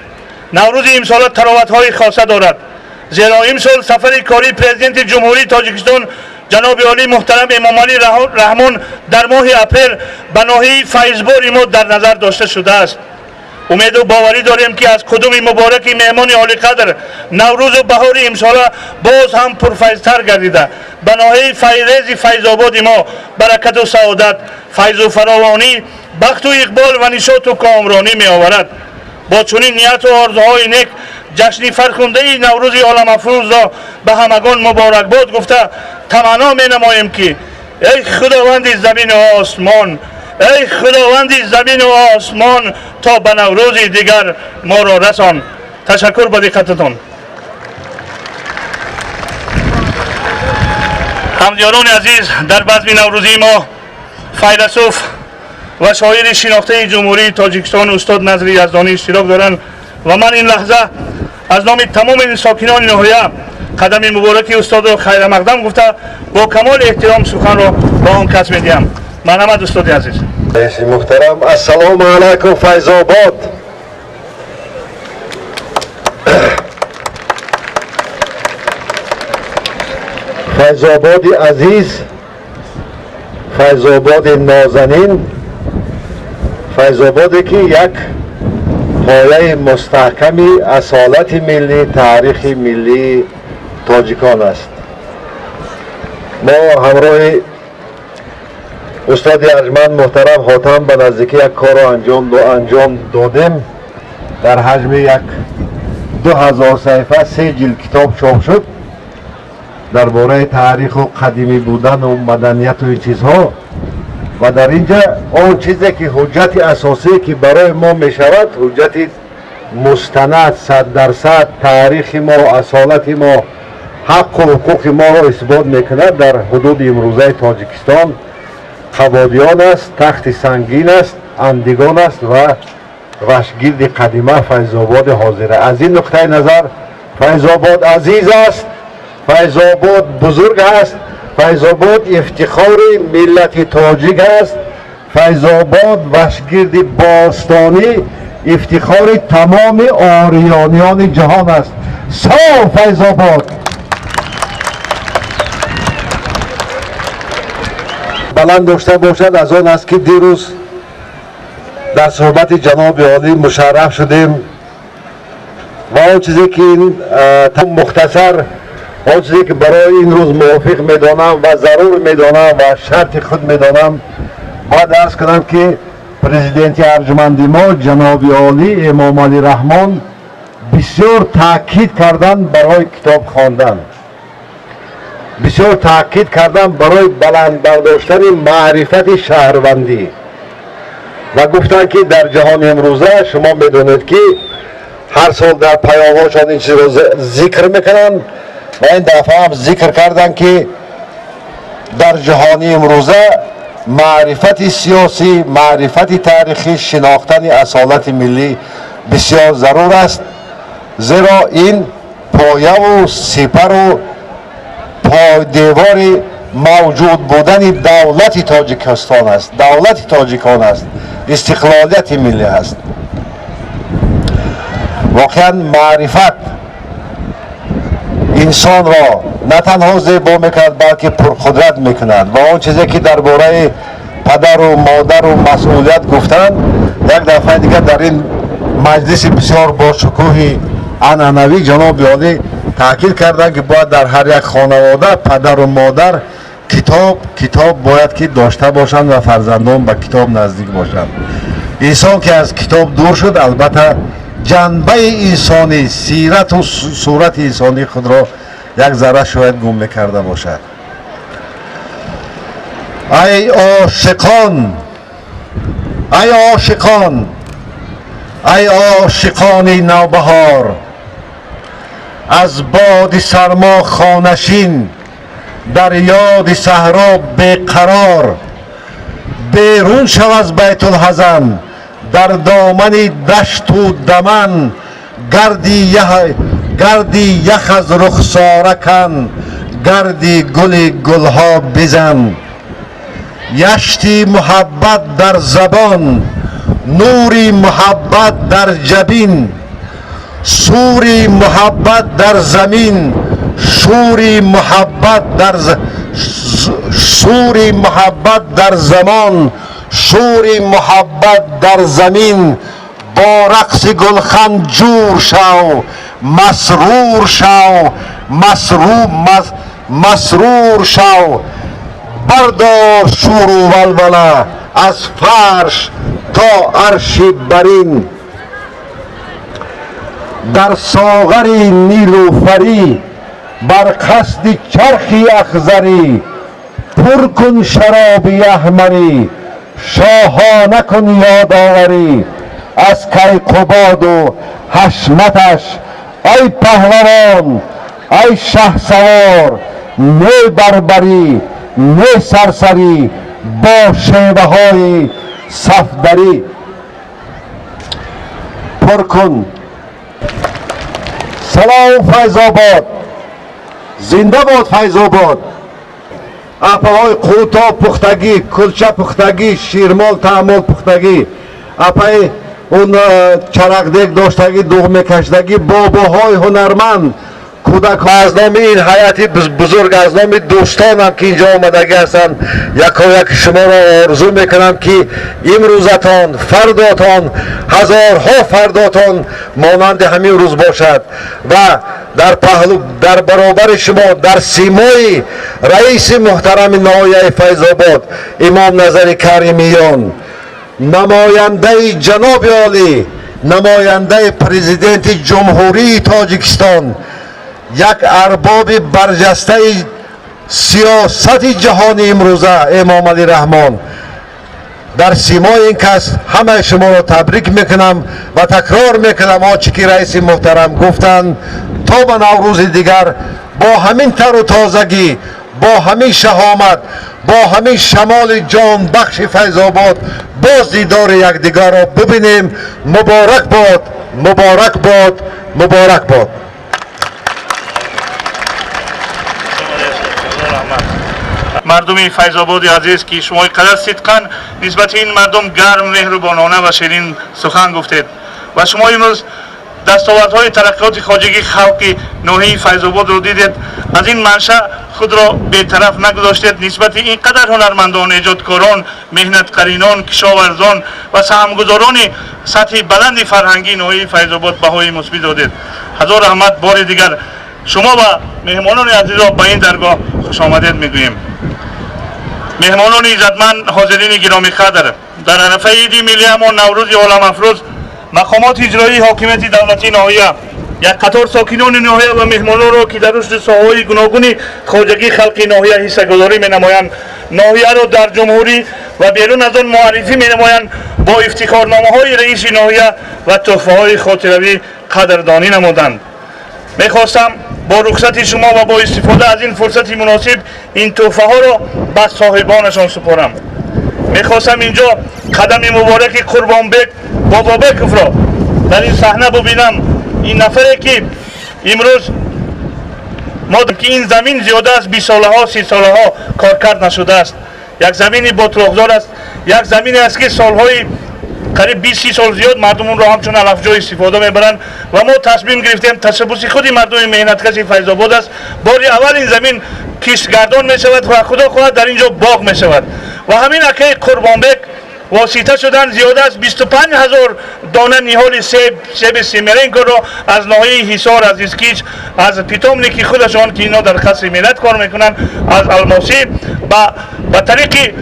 نوروز امسال تراوت‌های خاصه دارد، زیرا امسال سفر کاری پرزیدنت جمهوری تاجیکستان جناب عالی محترم امام علی رحمان در ماه اپریل به ناحیه فیضبار ما در نظر داشته شده است. امید و باوری داریم که از قدوم مبارک مهمان عالی قدر نوروز و بهار امسال باز هم پرفیض‌تر گردیده به ناحیه فیض‌ریز فیض‌آباد ما برکت و سعادت، فیض و فراوانی، بخت و اقبال و نشاط و کامرانی می آورد. با چنین نیت و آرزوهای نیک جشن فرخنده نوروز عالم افروز را به همگان مبارکباد گفته تمنا می نماییم که ای خداوند زمین و آسمان، ای خداوند زمین و آسمان تا به نوروز دیگر ما را رسان. تشکر به دقتتان. همدیاران عزیز، در بزم نوروزی ما فیلسوف و شاعر شناخته جمهوری تاجیکستان استاد نظری یزدانی اشتراک دارند و من این لحظه از نام تمام ساکنان ناحیه قدم مبارک استاد را خیر مقدم گفته با کمال احترام سخن را با آن کس می‌دهم. محمد استاد عزیز. محترم، السلام علیکم فیض‌آباد. فیض‌آباد عزیز، فیض‌آباد نازنین، فیض‌آبادی که یک پایه مستحکمی اصالت ملی، تاریخ ملی تاجیکان است. ما همراه استاد ارجمند محترم حاتم به نزدیکی یک کار را انجام دادیم. در حجم یک 2000 صفحه 3 جلد کتاب چاپ شد درباره تاریخ و قدیمی بودن و مدنیت و این چیزها. و در اینجا آن چیزی که حجت اساسی که برای ما می شود، حجت مستند 100% تاریخ ما، اصالت ما، حق و حقوق ما را اثبات میکند. در حدود امروزه تاجیکستان قبادیان است، تخت سنگین است، اندگان است و رشگرد قدیمه فیض‌آباد حاضره. از این نقطه نظر فیض‌آباد عزیز است، فیض‌آباد بزرگ است، فیض‌آباد افتخار ملت تاجیک است، فیض‌آباد وشگرد باستانی افتخار تمام آریانیان جهان است. سلام فیض‌آباد. بلند داشته باشد از آن است که دیروز در صحبت جناب عالی مشرف شدیم و آن چیزی که مختصر آن چیزی که برای این روز موافق میدانم و ضرور میدانم و شرط خود میدانم باید عرض کنم که پرزیدنت ارجمند ما جناب عالی امام علی رحمان بسیار تاکید کردن برای کتاب خواندن، بسیار تاکید کردن برای بلند برداشتن معرفت شهروندی و گفتن که در جهان امروزه شما میدونید که هر سال در پیام‌هاشان این چیز رو ذکر میکنن و این دفعه هم ذکر کردن که در جهان امروزه معرفت سیاسی، معرفت تاریخی، شناختن اصالت ملی بسیار ضرور است، زیرا این پایه و سپر و پایدیوار موجود بودن دولت تاجیکستان است، دولت تاجیکان است، استقلالیت ملی است. واقعا معرفت انسان را نه تنها زیبا میکند بلکه پرقدرت میکند و آن چیزی که درباره پدر و مادر و مسئولیت گفتند یک دفعه دیگر در این مجلس بسیار با شکوه عنعنوی جناب عالی تاکید کردند که باید در هر یک خانواده پدر و مادر کتاب باید که داشته باشند و فرزندان به کتاب نزدیک باشند. انسان که از کتاب دور شد البته جنبه انسانی، سیرت و صورت انسانی خود را یک ذره شاید گم میکرده باشد. ای عاشقان، ای عاشقان، ای عاشقان نوبهار، از باد سرما خانشین در یاد صحرا بیقرار، بیرون شو از بیت الحزن در دامن دشت و دمن، گردی یخ از رخساره کن، گردی گلها بزن. یشتی محبت در زبان، نوری محبت در جبین، سوری محبت در زمین، شوری محبت در زمان، شوری محبت در زمین. با رقص گلخن جور شو، مسرور شو، مسرور شو. بردار شور و ولوله از فرش تا عرش برین. در ساغری نیلوفری بر قصد چرخی اخضری، پر کن شرابی احمری، شاهانه کن یادآوری از کیقباد و حشمتش. ای پهلوان، ای شهسوار، نه بربری نه سرسری با شیوه های صفدری. پر کن. سلام فیض‌آباد، زنده باد فیض‌آباد. اپای قوتا پختگی، کلچه پختگی، شیرمال تعمال پختگی، اپای اون چرقدک داشتگی، دوغمه کشتگی، باباهای هنرمند، کودک از نام این حیات بزرگ، از نام دوستانم که اینجا آمدگی هستند، یکا شما را آرزو میکنم که امروزتان، فرداتان، هزارها فرداتان مانند همین روز باشد و در برابر شما در سیمای رئیس محترم ناحیه فیض‌آباد امام نظر کریمیان، نماینده جناب عالی، نماینده پرزیدنت جمهوری تاجیکستان، یک ارباب برجسته سیاست جهانی امروزه امام علی رحمان، در سیمای این کس همه شما را تبریک میکنم و تکرار میکنم آنچه که رئیس محترم گفتند تا به نوروز دیگر با همین تر و تازگی، با همین شهامت، با همین شمال جان بخش فیض‌آباد باز دیدار یکدیگر را ببینیم. مبارک باد، مبارک باد، مبارک باد. مردم فیض‌آباد عزیز که شما قدر صدقاً نسبت این مردم گرم مهربانانه و شیرین سخن گفتید و شما امروز دستاوردهای ترقیات خواجگی خلق ناحیه فیض‌آباد رو دیدید. از این منشأ خود را بی‌طرف نگذاشتید. نسبت اینقدر هنرمندان، ایجادکاران، محنت‌قرینان، کشاورزان و سهامگذاران سطح بلند فرهنگی ناحیه فیض‌آباد بهای مثبت دادید. هزار رحمت. بار دیگر شما و مهمانان عزیز را به این درگاه خوش آمدید میگوییم. مهمانان عزتمند، حاضرین گرامی قدر، در عرفه عید ملی ما نوروز عالم افروز، مقامات اجرایی حاکمیت دولتی ناحیه یک قطار ساکنان ناحیه و مهمانان را که در رشد ساحه‌های گوناگون خواجگی خلق ناحیه حصه‌گذاری می‌نمایند، ناحیه را در جمهوری و بیرون از آن معرفی می‌نمایند، با افتخارنامه‌های رئیس ناحیه و تحفه‌های خاطروی قدردانی نمودند. می‌خواستم با رخصت شما و با استفاده از این فرصت مناسب این تحفه‌ها را به صاحبانشان سپارم. می‌خواستم اینجا قدم مبارک قربانبک بابابکوف را در این صحنه ببینم. این نفری که امروز ما که این زمین زیاده از 20 ساله ها 30 ساله ها کارکرد نشده است. یک زمین بطرقدار است، یک زمین است که سالهای قریب 20 سال زیاد مردم اون را همچون علفجو استفاده میبرند و ما تصمیم گرفتیم تشبث خودی مردم مهنتکش فیض‌آباد است. باری اول این زمین کشتگردان می شود و خدا خواهد در اینجا باغ می شود و همین اکه قربانبک واسطه شدن زیاده از 25,000 دانه نهال سیب سیمرینگ را از ناحیه حصار، از اسکیچ، از پیتامنی که خودشان که اینا در قصر ملت کار میکنن، از الماسی به طریق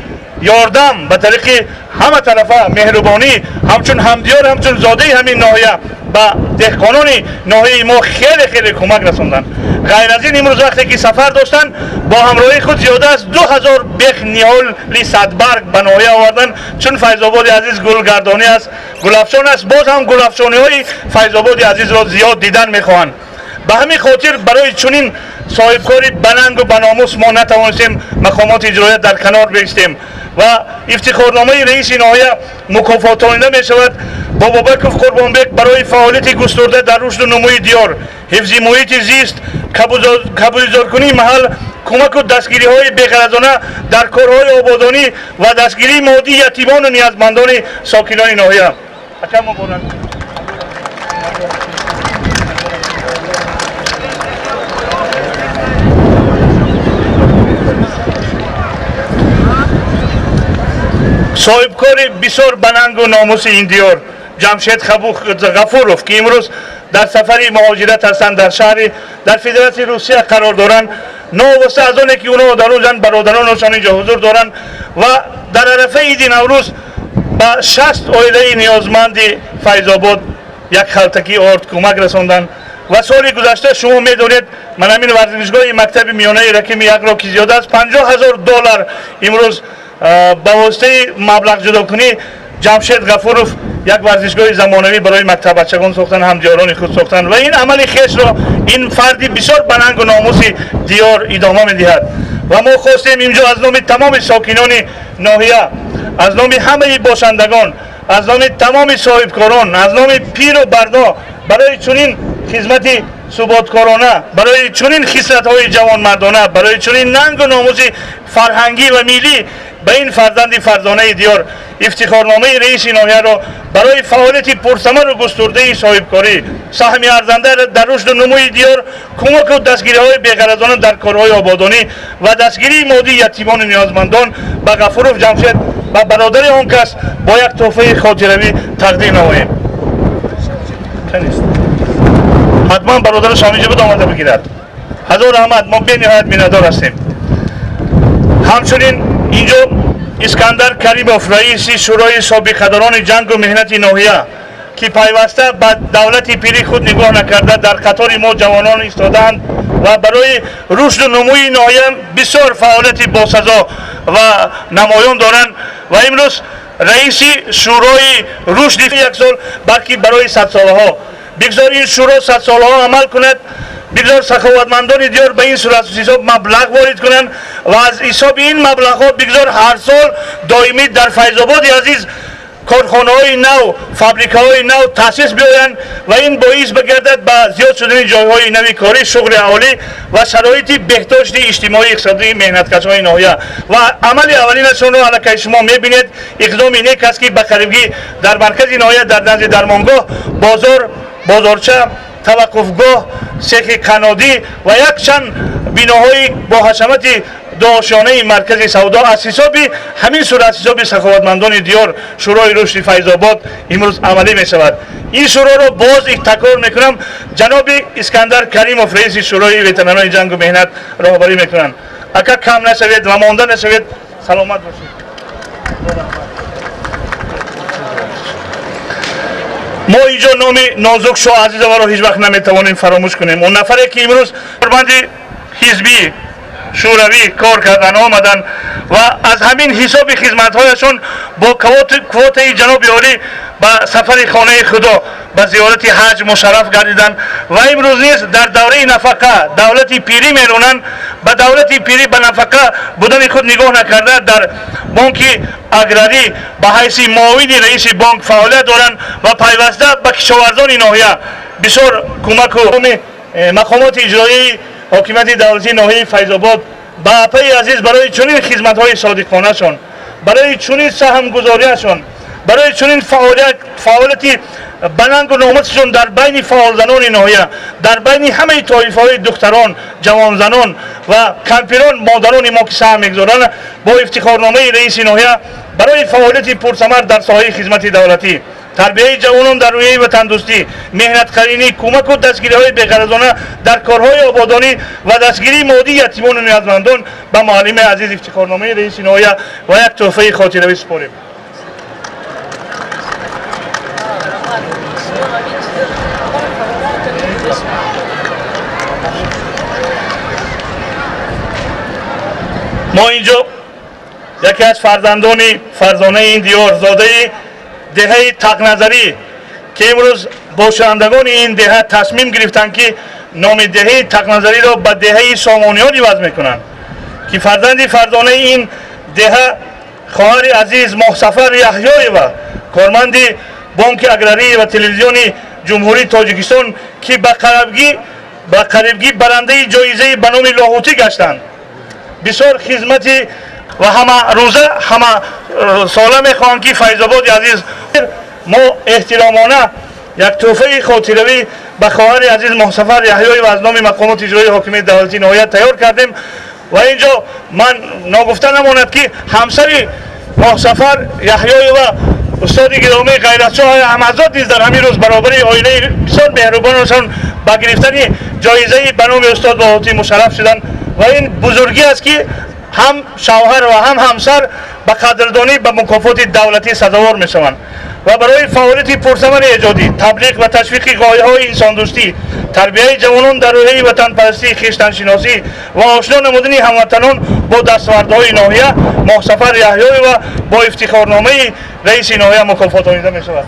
یاردم، به طریق همه طرفه مهربانی، همچون همدیار، همچون زاده همین ناحیه با دهقانان ناحیه ما خیلی کمک رسوندن. غیر از این امروز وقتی که سفر داشتن با همراهی خود زیاده از 2000 بیخ نهال صدبرگ به ناحیه آوردن، چون فیض‌آباد عزیز گلگردانی است، گلافشان است. باز هم گلافشانی های فیض‌آباد عزیز را زیاد دیدن میخواهند. به همین خاطر برای چنین صاحبکاری بلند و بناموس ما نتوانستیم مقامات اجرایی در کنار بایستیم و افتخارنامه رئیس ناحیه مکافاتانیده می شود. بابابکوف قربانبک برای فعالیت گسترده در رشد و نموی دیار، حفظ محیط زیست، کبوترکنی محل، کمک و دستگیری های بی‌غرضانه در کارهای آبادانی و دستگیری مادی یتیمان و نیازمندان ساکنان ناحیه. صاحبکار بسیار بلند و ناموس این دیار جمشید غفوروف که امروز در سفری مهاجرت هستند، در شهر در فدراسیون روسیه قرار دارند. نواسته از آنه که اونا در روزن برادرانشان اینجا حضور دارند و در عرفه عید نوروز با 60 عائله نیازمند فیض‌آباد یک خلطکی آرد کمک رساندند و سال گذشته شما میدونید من همین ورزشگاه مکتب میانه رقم یک را که زیاده از $50,000 امروز با واسطه مبلغ جدا کنی جمشید غفوروف یک ورزشگاه زمانوی برای مکتب بچگان ساختن، همدیاران خود ساختن و این عمل خیش را این فردی بسیار بلند و ناموسی دیار ادامه میدهد و ما خواستیم اینجا از نام تمام ساکنان ناحیه، از نام همه باشندگان، از نام تمام صاحبکاران، از نام پیر و بردا برای چنین خدمت ثباتکارانه، برای چنین خصلت‌های جوانمردانه، برای چنین ننگ و ناموس فرهنگی و ملی به این فرزند فرزانه دیار افتخارنامه رئیس ناحیه را برای فعالیت پرثمر و گسترده صاحبکاری سهم ارزنده در رشد و نموی دیار، کمک و دستگیری‌های بی‌غرضانه در کارهای آبادانی و دستگیری مادی یتیمان و نیازمندان به غفوروف جمشید و برادر آن کس با یک تحفه خاطروی تقدیم نماییم. حتما برادر شامی جبد آمده بگیرد. هزار رحمت. ما به نهایت می‌ندار هستیم. همچنین اینجا اسکندر کریموف رئیس شورای سابقه‌داران جنگ و مهنت ناحیه که پیوسته به دولت پیری خود نگاه نکرده در قطار ما جوانان ایستادند و برای رشد و نموی ناحیه بسیار فعالیت باسزا و نمایان دارند و امروز رئیس شورای رشد یک سال بلکه برای 100 ساله ها بگذار این شورا 100 ساله ها عمل کند، بگذار سخاوتمندان دیار به این صورت حساب مبلغ وارد کنند و از حساب این مبلغ ها بگذار هر سال دائمی در فیض‌آباد عزیز کارخانه‌های نو، فابریکه‌های نو تأسیس بیایند و این باعث بگردد به زیاد شدن جایهای نوی کاری، شغل عالی و شرایط بهداشت اجتماعی اقتصادی مهنتکشان ناحیه و عمل اولینشون را علیه شما می‌بینید. اقدام اینک است که به قریبی در مرکز ناحیه در نزد درمانگاه، بازار، بازارچه، توقفگاه، سیخ کانادی و یک چند بیناهای با حشمت داشانه مرکز سودا از حساب همین صورت حساب سخاوتمندان دیار شورای رشد فیض آباد امروز عملی می شود. این شورا را باز تکرار میکنم، جناب اسکندر کریموف رئیس شورای وترنان جنگ و مهنت راهبری میکنند. اگر کم نشوید و مانده نشوید، سلامت باشید. ما اینجا نام نازک شو عزیز ما را هیچ وقت نمیتوانیم فراموش کنیم. اون نفری که امروز کارمند حزبی شوروی کار کردن آمدن و از همین حساب خدمت‌هایشون با کوته جناب عالی به سفر خانه خدا به زیارت حج مشرف گردیدن و امروز نیز در دوره نفقه دولت پیری میرونن. به دولت پیری به نفقه بودن خود نگاه نکرده در بانک اگراری به حیث معاون رئیس بانک فعالیت دارند و پیوسته به کشاورزان ناحیه بسیار کمک و مقامات اجرایی حکومت دولتی ناحیه فیض آباد با پی عزیز برای چنین خدمت‌های صادقانه شون، برای چنین سهمگذاریشون، برای چنین فعالیت بلند و نامتشون در بین فعال زنان ناحیه، در بین همه طایفه‌های دختران، جوان زنان و کمپیران مادران ما که سهم می‌گذارند با افتخارنامه رئیس ناحیه برای فعالیت پرثمر در ساحه خدمت دولتی، تربیت جوانان در رویه و تندرستی، مهنت قرینی، کمک و دستگیری‌های بی‌غرضانه در کارهای آبادانی و دستگیری مادی یتیمان و نیازمندان به معلم عزیز افتخارنامه رئیس ناحیه و یک تحفه خاطره‌ای سپاریم. ما اینجا یکی از فرزانه این دیار زاده دهه تق نظری که امروز باشندگان این دهه تصمیم گرفتند که نام دهه تق نظری را به دهه سامانیان عوض میکنند که فرزانه این دهه خواهر عزیز ماهسفر یحیایی و کارمند بانک اگراری و تلویزیون جمهوری تاجیکستان که به قریبگی برنده جایزه به نام لاهوتی گشتند. بسیار خدمتی و همه روزه همه ساله میخواهند که فیض آباد عزیز ما احترامانه یک تحفه خاطره‌ای به خواهر عزیز ماهسفر یحیایی و از نام مقامات اجرایی حاکمیت دولتی ناحیه تیار کردیم و اینجا من ناگفته نماند که همسر ماهسفر یحیایی و استاد گرامی غیرتشاه احمدزاد نیز در همین روز برابر عائله بسیار مهربانشان به گرفتن جایزه به نام استاد لاهوتی مشرف شدند و این بزرگی است که هم شوهر و هم همسر به قدردانی به مکافات دولتی سزاوار میشوند و برای فعالیت پرثمر ایجادی، تبلیغ و تشویق غایه‌های انسان دوستی، تربیت جوانان در روحیه وطن پرستی، خویشتن شناسی و آشنا نمودن هموطنان با دستاوردهای ناحیه ماهسفر یحیایی و با افتخارنامه رئیس ناحیه مکافاتانیده میشود.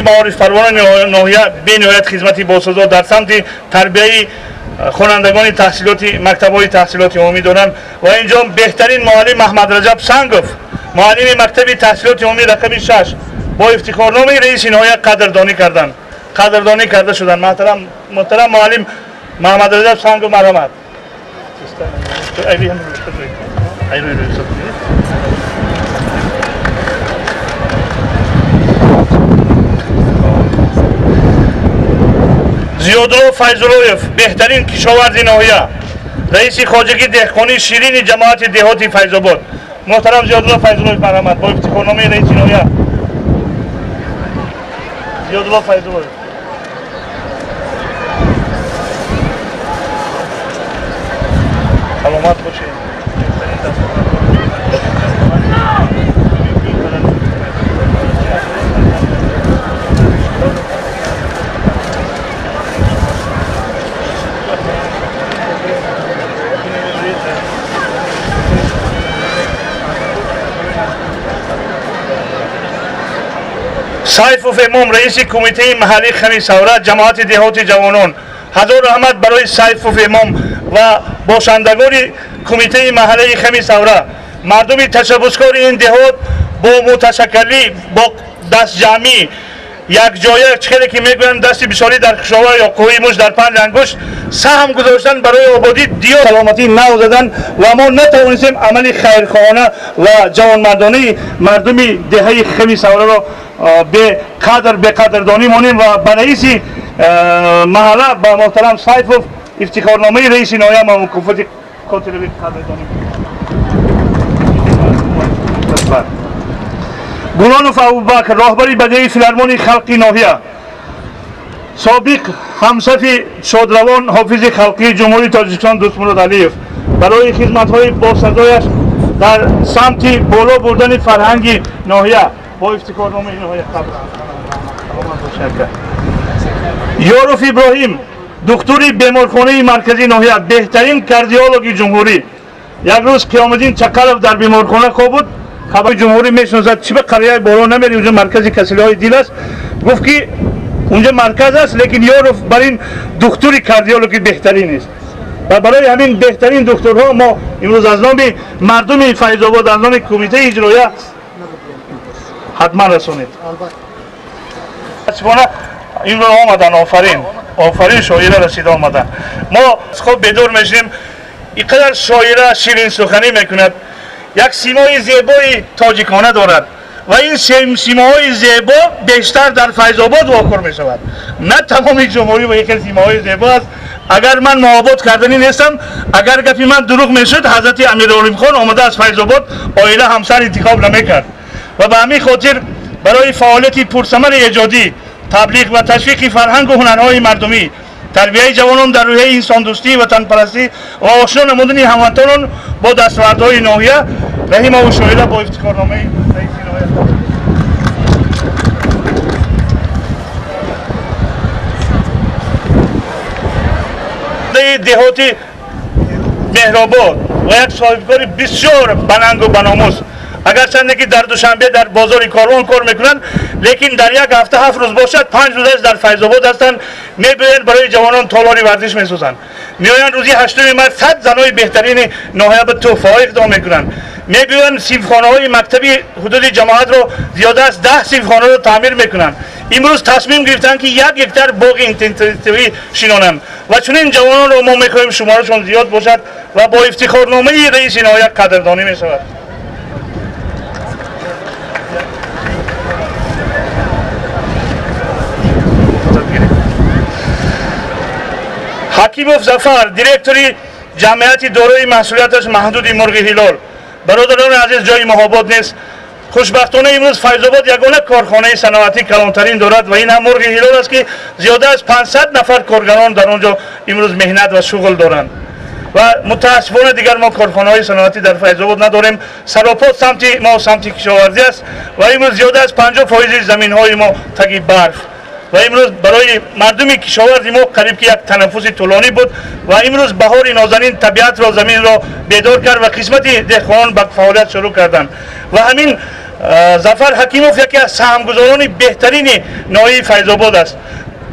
معارف پروان ناحیه به نهایت خدمتی باسازا در سمت تربیت خوانندگان تحصیلاتی مکتب‌های تحصیلاتی عمومی دارند و اینجا بهترین معلم محمد رجب سنگوف معلم مکتب تحصیلات عمومی رقم 6 با افتخارنامه رئیس ناحیه قدردانی کرده شدند. محترم معلم محمد رجب سنگوف مرحمت. زیادالله فیض‌اللهیف بهترین کشاورز ناحیه رئیس خواجگی دهقانی شیرین جماعت دهاتی فیض آباد. محترم زیادالله فیض‌اللهیف مرحمت با افتخارنامه رئیس ناحیه. زیادالله فیض‌اللهیف سلامت باشید. сайфов эмом раиси кумитаи маҳаллии хамисавра ҷамоати деҳоти ҷавонон, ҳазор раҳмат барои сайфов эмом ва бошандагони кумитаи маҳаллии хамисавра, мардуми ташаббускори ин деҳот бо муташаккалӣ, бо дастҷамъӣ якҷоя, чхеле ки мегӯянд дасти бисёрӣ дар хушовар ё қӯи муш дар панҷ ангушт саҳм гузоштан барои ободӣ диё саломатӣ нав задан ва мо натавонистем амали хайрхоҳона ва ҷавонмардонаи мардуми деҳаи хамисавраро беқадрдонӣ монем ва ба раиси маҳалла ба моҳтарам сайфов ифтихорномаи раиси ноҳия ва мукофоти хотиравӣ қадрдонӣ. Гулонов Абубакр, роҳбари бадеи филармонии халқи ноҳия, собиқ ҳамсафи шодравон ҳофизи халқии ҷумҳурии Тоҷикистон Дӯстмурод Алиев барои хизматҳои босазояш дар самти боло бурдани фарҳанги ноҳия бо ифтихорномаи ноҳия қабул. Ёров Иброҳим, духтури беморхонаи марказии ноҳия, беҳтарин кардиологи ҷумҳурӣ. Як рӯз Қиёмиддин Чақалов дар беморхона хоб буд, хабари ҷумҳурӣ мешиносад чӣ ба қарияи боло намери, унҷо маркази касалиҳои дил аст. Гуфт ки унҷо марказ аст, лекин Ёров бар ин духтури кардиологи беҳтарин аст. ва барои ҳамин беҳтарин духтурҳо мо имрӯз аз номи мардуми Файзобод, аз номи кумитаи иҷроия ҳатман расонед. Имрӯз омадан, офарин шоира расида омадан. Мо хоб бедор мешавем, ин қадар шоира ширин суханӣ мекунад, як симои зебои тоҷикона дорад ва ин симоҳои зебо бештар дар Файзобод вокор мешавад, на тамоми ҷумҳурӣ. ва яке симоҳои зебо аст. агар ман муҳоббат кардани нестам, агар гапи ман дурӯғ мешуд, ҳазрати Амиролимхон омада аз Файзобод оила ҳамсар интихоб намекард. ва ба ҳамин хотир барои фаъолияти пурсамари эҷодӣ, таблиғ ва ташвиқи фарҳангу ҳунарҳои мардумӣ, тарбияи ҷавонон дар рӯҳияи инсондӯстӣ, ватанпарастӣ ва ошно намудани ҳамватонон бо дастовардҳои ноҳия, раҳимову шоира бо ифтихорномаи раиси ноҳия. деҳоти меҳробод ва як соҳибкори бисёр банангу баномус, агарчанде ки дар душанбе дар бозори Корвон кор мекунанд, лекин дар як ҳафта 7 рӯз бошад 5 рӯзаш дар Файзобод ҳастанд, мебиёянд барои ҷавонон толори варзиш месозанд. меоянд рӯзи 8 март 100 занои беҳтарини ноҳия ба тӯҳфаҳо иқдом мекунанд. мебиёянд синфхонаҳои мактаби ҳудуди ҷамоатро зиёда аз 10 синфхонаро таъмир мекунанд. имрӯз тасмим гирифтанд ки 1 гектар боғи интенсивӣ шинонанд ва чунин ҷавононро мо мехоҳем шуморашон зиёд бошад ва бо ифтихорномаи раиси ноҳия қадрдонӣ мешавад. ҳакимов Зафар, директори ҷамъияти дорои маҳсулияташ маҳдуди Мурғи Ҳилол. бародарони азиз, ҷои муҳоббат нест. хушбахтона имрӯз Файзобод ягона корхонаи саноатӣ калонтарин дорад ва ин ҳам Мурғи Ҳилол аст ки зиёда аз 500 нафар коргарон дар он ҷо имрӯз меҳнат ва шуғл доранд. ва мутаассифона дигар мо корхонаҳои саноатӣ дар Файзобод надорем. саропот самти мо самти кишоварзӣ аст ва имрӯз зиёда аз 50% заминҳои мо таги барф. ва имрӯз барои мардуми кишоварзи мо қариб ки як танаффуси тӯлонӣ буд ва имрӯз баҳори нозанин табиатро, заминро бедор кард ва қисмати деҳқонон ба фаъолият шурӯъ карданд. ва ҳамин Зафар Ҳакимов яке аз саҳмгузорони беҳтарини ноҳияи Файзобод аст.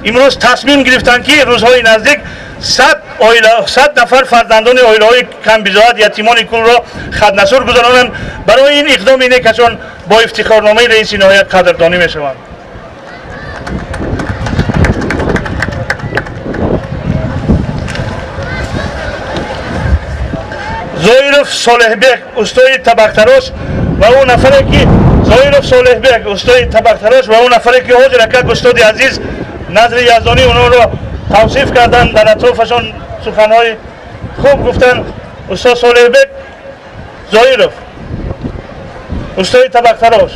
имрӯз тасмим гирифтанд ки рӯзҳои наздик 100 нафар фарзандони оилаҳои камбизоат, ятимони кулро хатнасур гузаронанд. барои ин иқдоми некашон бо ифтихорномаи раиси ноҳия қадрдонӣ мешаванд. Zoirov Solehbek, ustoyi tabaqtarosh va u nafare ki Zoirov Solehbek, ustoyi tabaqtarosh va u nafare ki hozir aka ustodi aziz Nazri Yazdoni unoro tavsif kardan, dar atrofashon sukhanhoyi khub guftan. Ustod Solehbek Zoirov, ustoyi tabaqtarosh.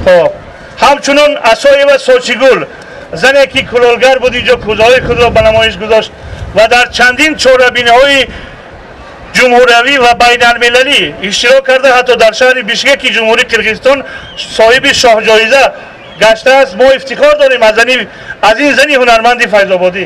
Xo'p, hamchunun Asoyeva Sochigul, zane ki kulolgar bud injo ko'zoyi khudro ba namoyish guzosht va dar chandin chorabinihoyi ҷумҳуравӣ ва байналмилалӣ иштирок карда, ҳатто дар шаҳри Бишкеки ҷумҳурии Қирғизистон соҳиби шоҳҷоиза гаштааст. мо ифтихор дорем аз ин зани ҳунарманди файзободӣ.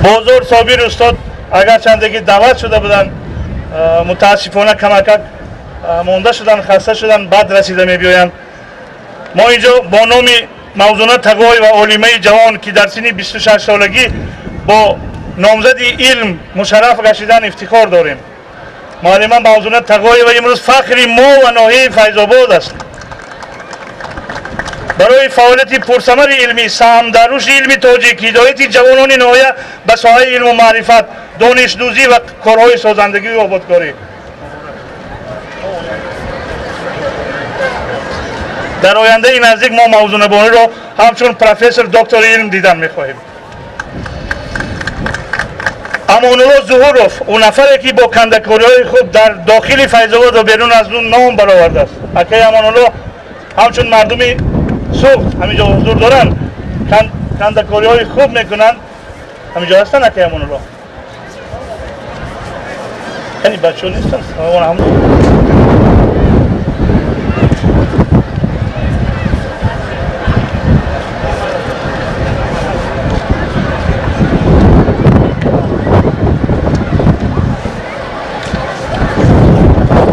بازار صابر استاد اگر چندگی دعوت شده بودن متاسفانه کمک مونده شدن، خسته شدن، بعد رسیده می بیاین. ما اینجا با نام موضوع تقوی و عالمه جوان که در سن 26 سالگی با نامزد علم مشرف گشتن افتخار داریم. معلم موضوع تقوی و امروز فخر ما و ناحیه فیض آباد است. برای فعالیت پرثمر علمی، سهم در رشد علمی تاجیک، هدایت جوانان ناحیه به ساحه علم و معرفت، دانش‌دوزی و کارهای سازندگی و آبادکاری. در آینده نزدیک ما موضوع نبانی را همچون پروفسور دکتر علم دیدن می‌خواهیم. امان‌الله ظهورов اون نفری که با کندکاری‌های خوب در داخل فیض آباد و بیرون از اون نام برآورده است. اکه امان‌الله همچون مردمی سوخت همینجا حضور دارن، کندکاری‌های خوب میکنن. همینجا هستن اکه امان‌الله؟ یعنی بچه‌ها نیستن؟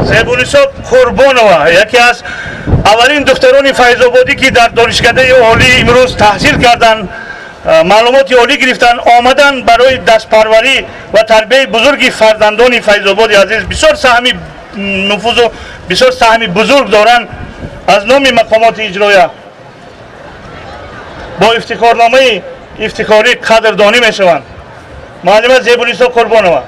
زیبونیسا قربانова یکی از اولین دختران فیض آبادی که در دانشکده عالی امروز تحصیل کردند، معلومات عالی گرفتن، آمدن برای دستپروری و تربیت بزرگ فرزندان فیض آباد عزیز. بسیار سهم نفوذ و بسیار سهم بزرگ دارند. از نام مقامات اجرایی با افتخارنامه افتخاری قدردانی میشوند. معلم زیبونیسا قربانова.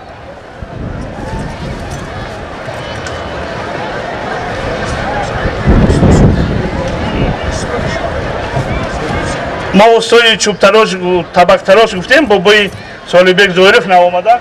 ما استاد چوب تراش و طبق تراش گفتیم با بوی سالیبک زویرف نو آمدن.